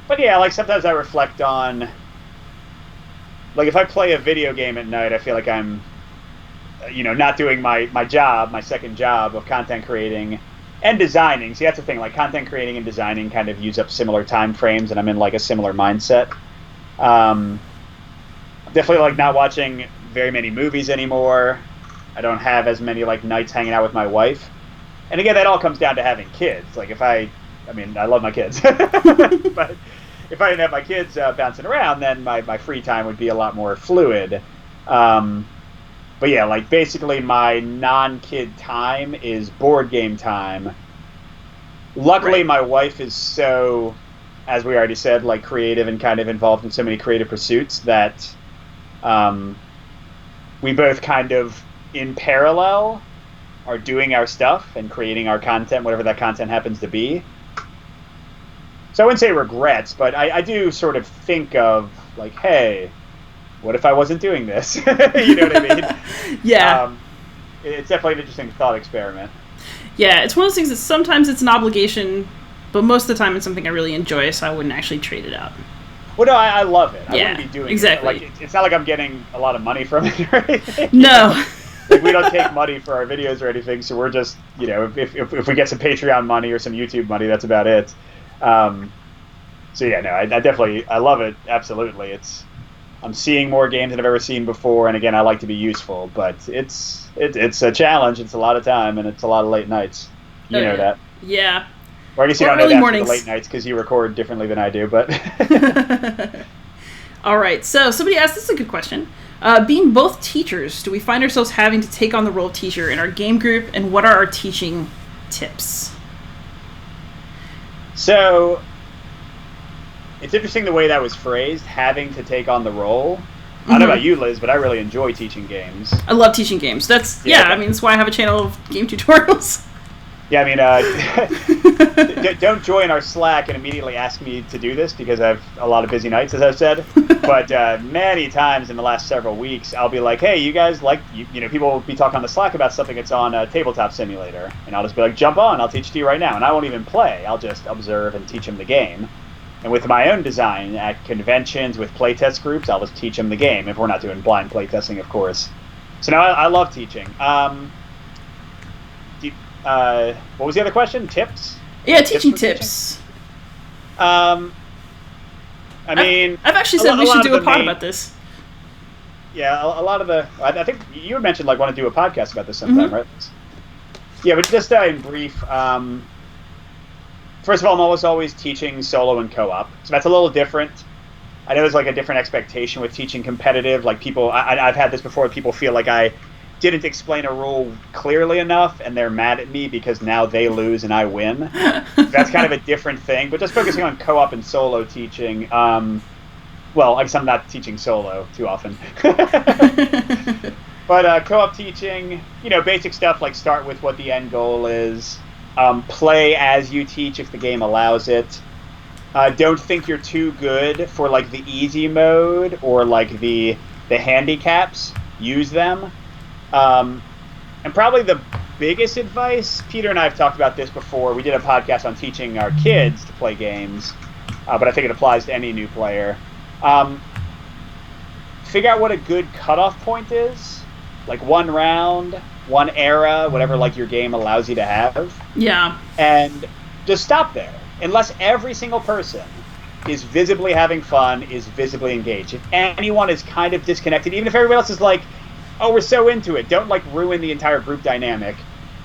A: But yeah, like, sometimes I reflect on, like, if I play a video game at night, I feel like I'm, not doing my job, my second job of content creating and designing. See, that's the thing, like, content creating and designing kind of use up similar time frames, and I'm in, like, a similar mindset. Definitely, like, not watching very many movies anymore. I don't have as many, like, nights hanging out with my wife. And again, that all comes down to having kids. Like, I love my kids. But if I didn't have my kids bouncing around, then my free time would be a lot more fluid. But yeah, like, basically my non-kid time is board game time. Luckily,
B: Right.
A: my wife is so, as we already said, like, creative and kind of involved in so many creative pursuits that we both kind of, in parallel, are doing our stuff and creating our content, whatever that content happens to be. So I wouldn't say regrets, but I do sort of think of, like, hey, what if I wasn't doing this? You know what I mean?
B: Yeah.
A: It's definitely an interesting thought experiment.
B: Yeah, it's one of those things that sometimes it's an obligation, but most of the time it's something I really enjoy, so I wouldn't actually trade it out.
A: Well, no, I love it. I
B: Yeah,
A: wouldn't be doing
B: exactly.
A: it. Like, it's not like I'm getting a lot of money from it or anything.
B: No.
A: Like, we don't take money for our videos or anything, so we're just, if we get some Patreon money or some YouTube money, that's about it. So yeah, no, I definitely, I love it. Absolutely. I'm seeing more games than I've ever seen before, and again, I like to be useful, but it's a challenge. It's a lot of time, and it's a lot of late nights. You know that.
B: Yeah.
A: Or I guess you
B: Or
A: don't know
B: early
A: that
B: mornings.
A: for the late nights because you record differently than I do, but...
B: All right, so somebody asked, this is a good question. Being both teachers, do we find ourselves having to take on the role of teacher in our game group, and what are our teaching tips?
A: So, it's interesting the way that was phrased, having to take on the role. I don't know about you, Liz, but I really enjoy teaching games.
B: I love teaching games. That's that's why I have a channel of game tutorials.
A: Yeah, don't join our Slack and immediately ask me to do this because I have a lot of busy nights, as I've said. But many times in the last several weeks, I'll be like, hey, you guys people will be talking on the Slack about something that's on a Tabletop Simulator. And I'll just be like, jump on, I'll teach it to you right now. And I won't even play. I'll just observe and teach them the game. And with my own design at conventions, with playtest groups, I'll just teach them the game, if we're not doing blind playtesting, of course. So now I love teaching. What was the other question? Tips?
B: Yeah, teaching tips.
A: I've
B: actually said we should do a pod about this.
A: Yeah, a lot of the... I think you had mentioned, want to do a podcast about this sometime, right? Yeah, but just in brief... First of all, I'm always teaching solo and co-op, so that's a little different. I know there's a different expectation with teaching competitive. Like, people, I've had this before. People feel like I didn't explain a rule clearly enough, and they're mad at me because now they lose and I win. That's kind of a different thing. But just focusing on co-op and solo teaching. Well, I guess I'm not teaching solo too often. But co-op teaching, basic stuff like start with what the end goal is. Play as you teach if the game allows it. Don't think you're too good for the easy mode or the handicaps. Use them. And probably the biggest advice, Peter and I have talked about this before. We did a podcast on teaching our kids to play games, but I think it applies to any new player. Figure out what a good cutoff point is. Like 1 round, one era, whatever like your game allows you to have.
B: Yeah.
A: And just stop there. Unless every single person is visibly having fun, is visibly engaged. If anyone is kind of disconnected, even if everybody else is like, oh, we're so into it, don't like ruin the entire group dynamic.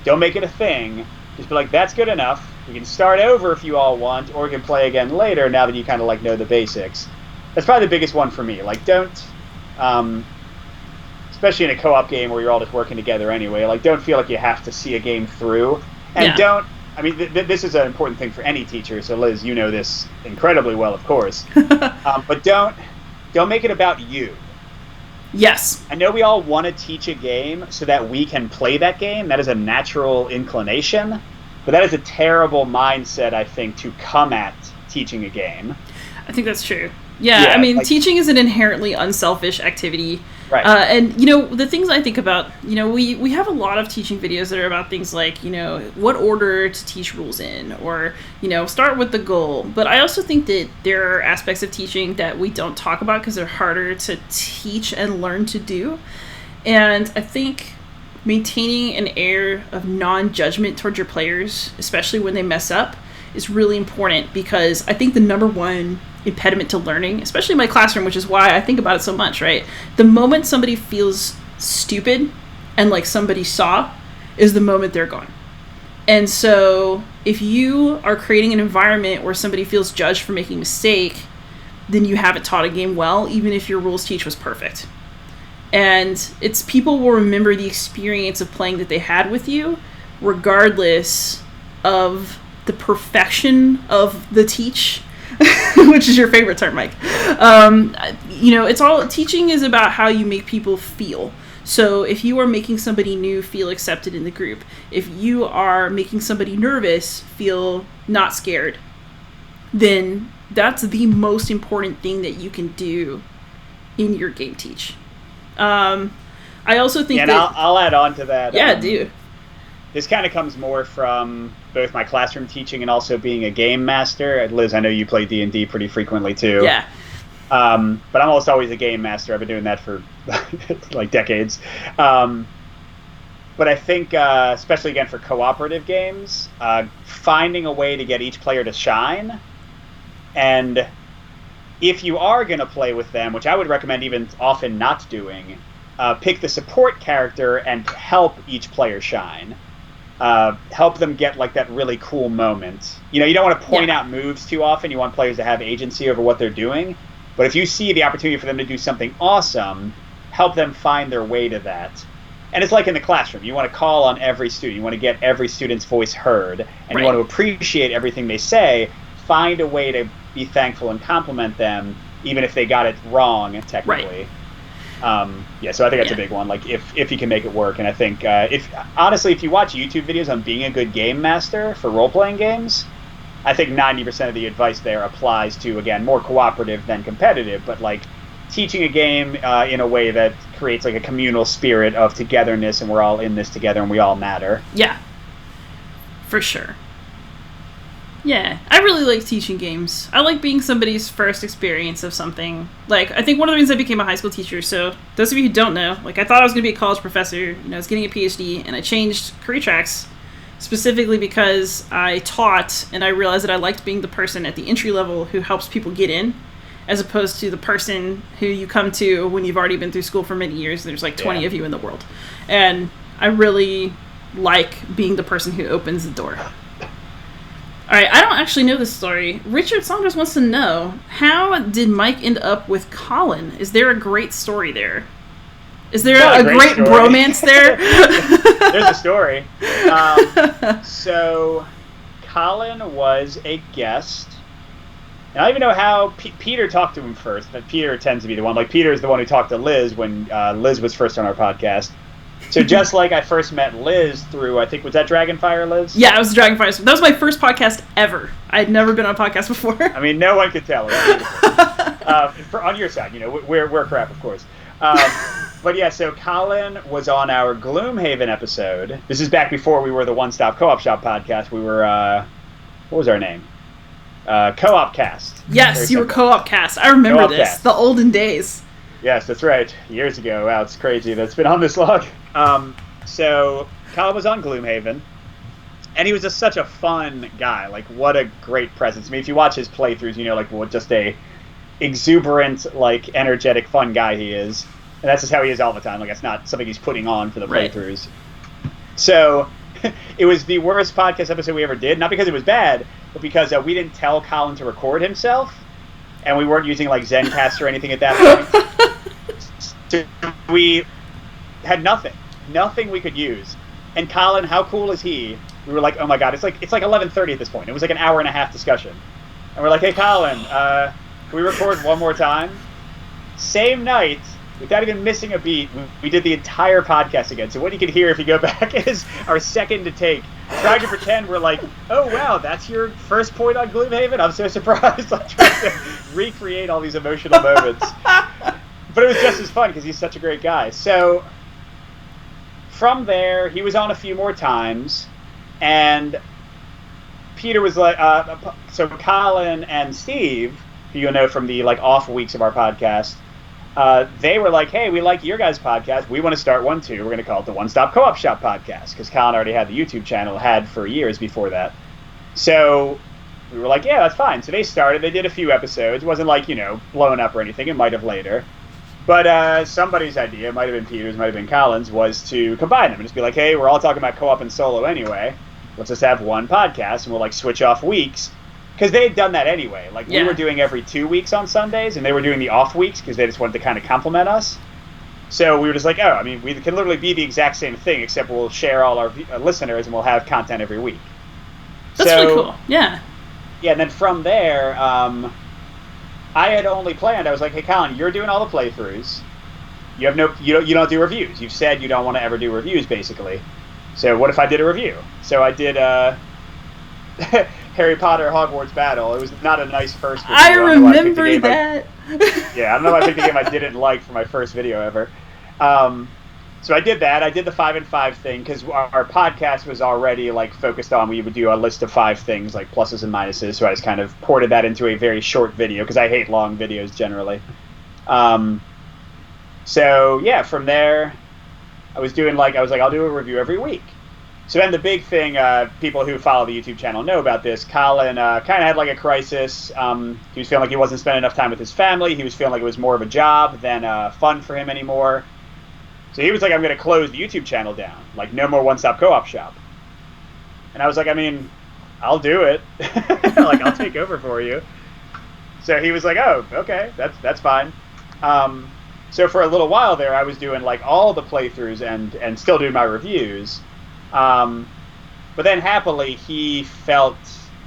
A: Don't make it a thing. Just be like, that's good enough. We can start over if you all want, or we can play again later now that you kind of like know the basics. That's probably the biggest one for me. Like, don't, especially in a co-op game where you're all just working together anyway, like, don't feel like you have to see a game through. And don't, I mean, this is an important thing for any teacher, so Liz, you know this incredibly well, of course. But don't make it about you.
B: Yes.
A: I know we all want to teach a game so that we can play that game. That is a natural inclination. But that is a terrible mindset, I think, to come at teaching a game. I
B: think that's true. Yeah, I mean, like, teaching is an inherently unselfish activity.
A: Right.
B: And, you know, the things I think about, you know, we have a lot of teaching videos that are about things like, you know, what order to teach rules in, or, you know, start with the goal. But I also think that there are aspects of teaching that we don't talk about because they're harder to teach and learn to do. And I think maintaining an air of non-judgment towards your players, especially when they mess up, is really important, because I think the number one impediment to learning, especially in my classroom, which is why I think about it so much, right? The moment somebody feels stupid and like somebody saw is the moment they're gone. And so if you are creating an environment where somebody feels judged for making a mistake, then you haven't taught a game well, even if your rules teach was perfect. And it's people will remember the experience of playing that they had with you, regardless of the perfection of the teach, which is your favorite term, Mike. You know, it's all, teaching is about how you make people feel. So if you are making somebody new feel accepted in the group, if you are making somebody nervous feel not scared, then that's the most important thing that you can do in your game teach. I also think
A: and
B: that...
A: I'll add on to that.
B: Yeah, do.
A: This kind of comes more from both my classroom teaching and also being a game master. Liz, I know you play D&D pretty frequently too.
B: Yeah.
A: But I'm almost always a game master. I've been doing that for like decades. But I think, especially again for cooperative games, finding a way to get each player to shine. And if you are going to play with them, which I would recommend even often not doing, pick the support character and help each player shine. Help them get like that really cool moment. You know, you don't want to point out moves too often. You want players to have agency over what they're doing. But if you see the opportunity for them to do something awesome, help them find their way to that. And it's like in the classroom. You want to call on every student. You want to get every student's voice heard. And you want to appreciate everything they say. Find a way to be thankful and compliment them, even if they got it wrong, technically.
B: Right.
A: So I think that's a big one. Like if you can make it work, and I think if you watch YouTube videos on being a good game master for role-playing games, I think 90% of the advice there applies to, again, more cooperative than competitive, but like teaching a game in a way that creates like a communal spirit of togetherness, and we're all in this together and we all matter.
B: Yeah, for sure. Yeah, I really like teaching games. I like being somebody's first experience of something. Like, I think one of the reasons I became a high school teacher, so those of you who don't know, like, I thought I was going to be a college professor, you know, I was getting a PhD, and I changed career tracks specifically because I taught, and I realized that I liked being the person at the entry level who helps people get in, as opposed to the person who you come to when you've already been through school for many years, and there's like 20 of you in the world. And I really like being the person who opens the door. All right, I don't actually know this story. Richard Saunders wants to know, how did Mike end up with Colin? Is there a great story there? Is there a great bromance there?
A: There's a story. So Colin was a guest. And I don't even know how Peter talked to him first, but Peter tends to be the one. Like, Peter is the one who talked to Liz when Liz was first on our podcast. So just like I first met Liz through, I think, was that Dragonfire, Liz?
B: Yeah, it was Dragonfire. That was my first podcast ever. I had never been on a podcast before.
A: I mean, no one could tell. On your side, you know, we're crap, of course. But yeah, so Colin was on our Gloomhaven episode. This is back before we were the One Stop Co-op Shop podcast. We were, what was our name? Co-op Cast.
B: Yes, you were Co-op Cast. I remember
A: Co-op
B: this.
A: Cast.
B: The olden days.
A: Yes, that's right. Years ago. Wow, it's crazy that's been on this long. So Colin was on Gloomhaven, and he was just such a fun guy. Like, what a great presence. I mean, if you watch his playthroughs, you know, like, what just a exuberant, like, energetic, fun guy he is. And that's just how he is all the time. Like, it's not something he's putting on for the playthroughs. Right. So it was the worst podcast episode we ever did. Not because it was bad, but because we didn't tell Colin to record himself. And we weren't using, like, Zencastr or anything at that point. So we had nothing we could use. And Colin, how cool is he? We were like, oh my god, it's like 11:30 at this point. It was like an hour and a half discussion, and we're like, hey Colin, can we record one more time? Same night, without even missing a beat, we did the entire podcast again. So what you can hear if you go back is our second to take, trying to pretend we're like, oh wow, that's your first point on Gloomhaven? I'm so surprised. Like, trying to recreate all these emotional moments. But it was just as fun because he's such a great guy. So from there, he was on a few more times, and Peter was like, so Colin and Steve, who you'll know from the like off weeks of our podcast, they were like, hey, we like your guys' podcast. We want to start one too. We're going to call it the One Stop Co-op Shop Podcast, because Colin already had the YouTube channel, had for years before that. So we were like, yeah, that's fine. So they started. They did a few episodes. It wasn't like, you know, blowing up or anything. It might have later. But somebody's idea, it might have been Peter's, might have been Colin's, was to combine them and just be like, hey, we're all talking about co-op and solo anyway. Let's just have one podcast, and we'll like switch off weeks. Because they had done that anyway. Like, we were doing every 2 weeks on Sundays, and they were doing the off weeks because they just wanted to kind of complement us. So we were just like, oh, I mean, we can literally be the exact same thing, except we'll share all our listeners, and we'll have content every week.
B: That's really cool. Yeah.
A: Yeah, and then from there, I had only planned, I was like, hey, Colin, you're doing all the playthroughs. You have you don't do reviews. You've said you don't want to ever do reviews, basically. So what if I did a review? So I did Harry Potter Hogwarts Battle. It was not a nice first video.
B: I remember that.
A: Yeah, I don't know why I picked a game I didn't like for my first video ever. So I did that. I did the 5 and 5 thing because our podcast was already like focused on, we would do a list of 5 things, like pluses and minuses. So I just kind of ported that into a very short video because I hate long videos generally. So yeah, from there, I was like, I'll do a review every week. So then the big thing, people who follow the YouTube channel know about this, Colin kind of had like a crisis. He was feeling like he wasn't spending enough time with his family. He was feeling like it was more of a job than fun for him anymore. So he was like, I'm going to close the YouTube channel down. Like, no more One Stop Co-op Shop. And I was like, I mean, I'll do it. Like, I'll take over for you. So he was like, oh, okay, that's fine. So for a little while there, I was doing like all the playthroughs and still doing my reviews. But then happily, he felt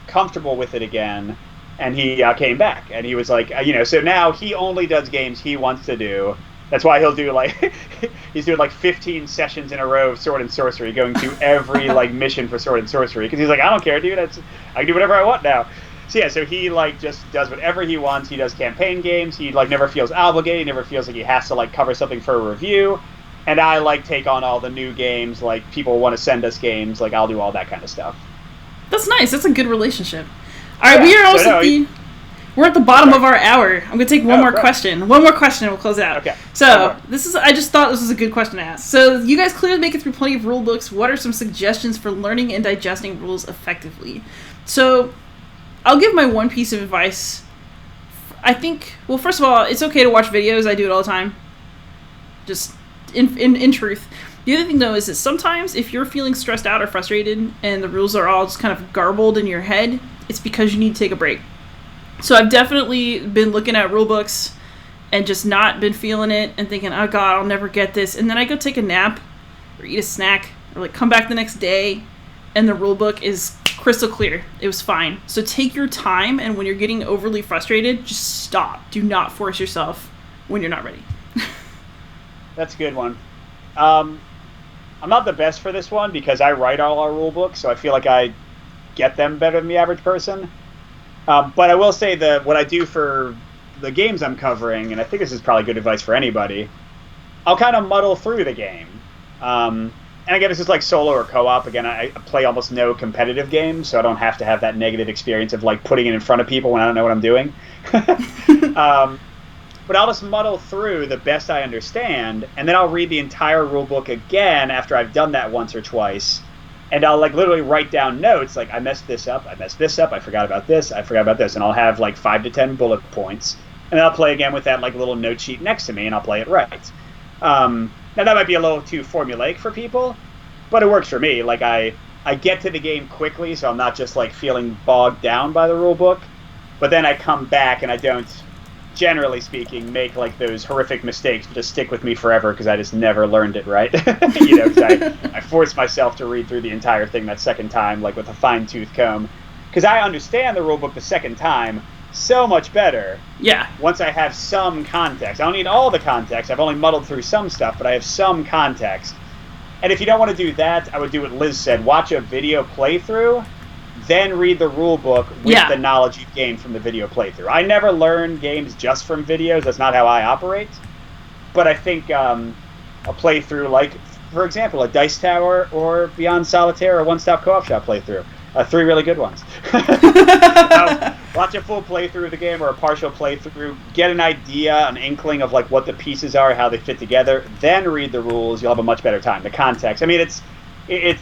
A: comfortable with it again, and he came back. And he was like, so now he only does games he wants to do. That's why he'll do like, he's doing like 15 sessions in a row of Sword and Sorcery, going through every like mission for Sword and Sorcery. Because he's like, I don't care, dude. I can do whatever I want now. So yeah, so he like just does whatever he wants. He does campaign games. He like never feels obligated. He never feels like he has to like cover something for a review. And I like take on all the new games. Like, people want to send us games. Like, I'll do all that kind of stuff.
B: That's nice. That's a good relationship. All right, we are also we're at the bottom of our hour. I'm gonna take one more question. One more question, and we'll close out.
A: Okay.
B: So I just thought this was a good question to ask. So you guys clearly make it through plenty of rule books. What are some suggestions for learning and digesting rules effectively? So I'll give my one piece of advice. I think, well, first of all, it's okay to watch videos. I do it all the time. Just in truth. The other thing, though, is that sometimes if you're feeling stressed out or frustrated and the rules are all just kind of garbled in your head, it's because you need to take a break. So I've definitely been looking at rule books and just not been feeling it and thinking, oh God, I'll never get this. And then I go take a nap or eat a snack or like come back the next day and the rule book is crystal clear. It was fine. So take your time, and when you're getting overly frustrated, just stop. Do not force yourself when you're not ready.
A: That's a good one. I'm not the best for this one because I write all our rule books, so I feel like I get them better than the average person. But I will say that what I do for the games I'm covering, and I think this is probably good advice for anybody, I'll kind of muddle through the game. And again, this is like solo or co-op. Again, I play almost no competitive games, so I don't have to have that negative experience of like putting it in front of people when I don't know what I'm doing. but I'll just muddle through the best I understand, and then I'll read the entire rule book again after I've done that once or twice, and I'll like literally write down notes like I messed this up, I forgot about this, and I'll have like 5 to 10 bullet points, and then I'll play again with that like little note sheet next to me, and I'll play it right. Now that might be a little too formulaic for people, but it works for me. Like I get to the game quickly, so I'm not just like feeling bogged down by the rule book, but then I come back and I don't, generally speaking, make like those horrific mistakes that just stick with me forever because I just never learned it right. You know, because I force myself to read through the entire thing that second time, like with a fine-tooth comb, because I understand the rulebook the second time so much better.
B: Yeah.
A: Once I have some context. I don't need all the context. I've only muddled through some stuff, but I have some context. And if you don't want to do that, I would do what Liz said. Watch a video playthrough, then read the rule book with the knowledge you've gained from the video playthrough. I never learn games just from videos. That's not how I operate. But I think a playthrough, like, for example, a Dice Tower or Beyond Solitaire or One Stop Co-op Shop playthrough. 3 really good ones. Watch a full playthrough of the game or a partial playthrough. Get an idea, an inkling of like what the pieces are, how they fit together. Then read the rules. You'll have a much better time. The context. I mean, it's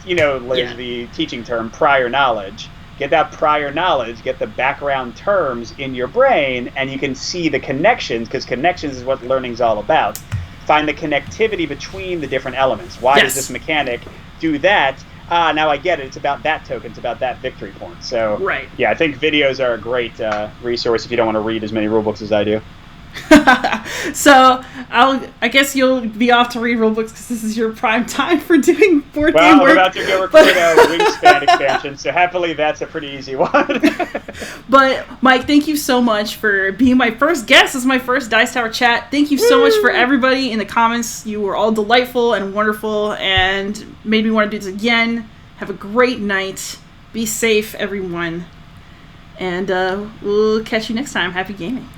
A: you know, Liz, the teaching term, prior knowledge. Get that prior knowledge, get the background terms in your brain, and you can see the connections, because connections is what learning's all about. Find the connectivity between the different elements. Why does this mechanic do that? Now I get it. It's about that token. It's about that victory point. So, yeah, I think videos are a great resource if you don't want to read as many rulebooks as I do.
B: So I guess you'll be off to read rulebooks because this is your prime time for doing board game work.
A: I'm about to go record a Wingspan expansion, so happily that's a pretty easy one.
B: But Mike, thank you so much for being my first guest. This is my first Dice Tower chat. Thank you so much for everybody in the comments. You were all delightful and wonderful and made me want to do this again. Have a great night. Be safe, everyone. And we'll catch you next time. Happy gaming.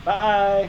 A: Bye.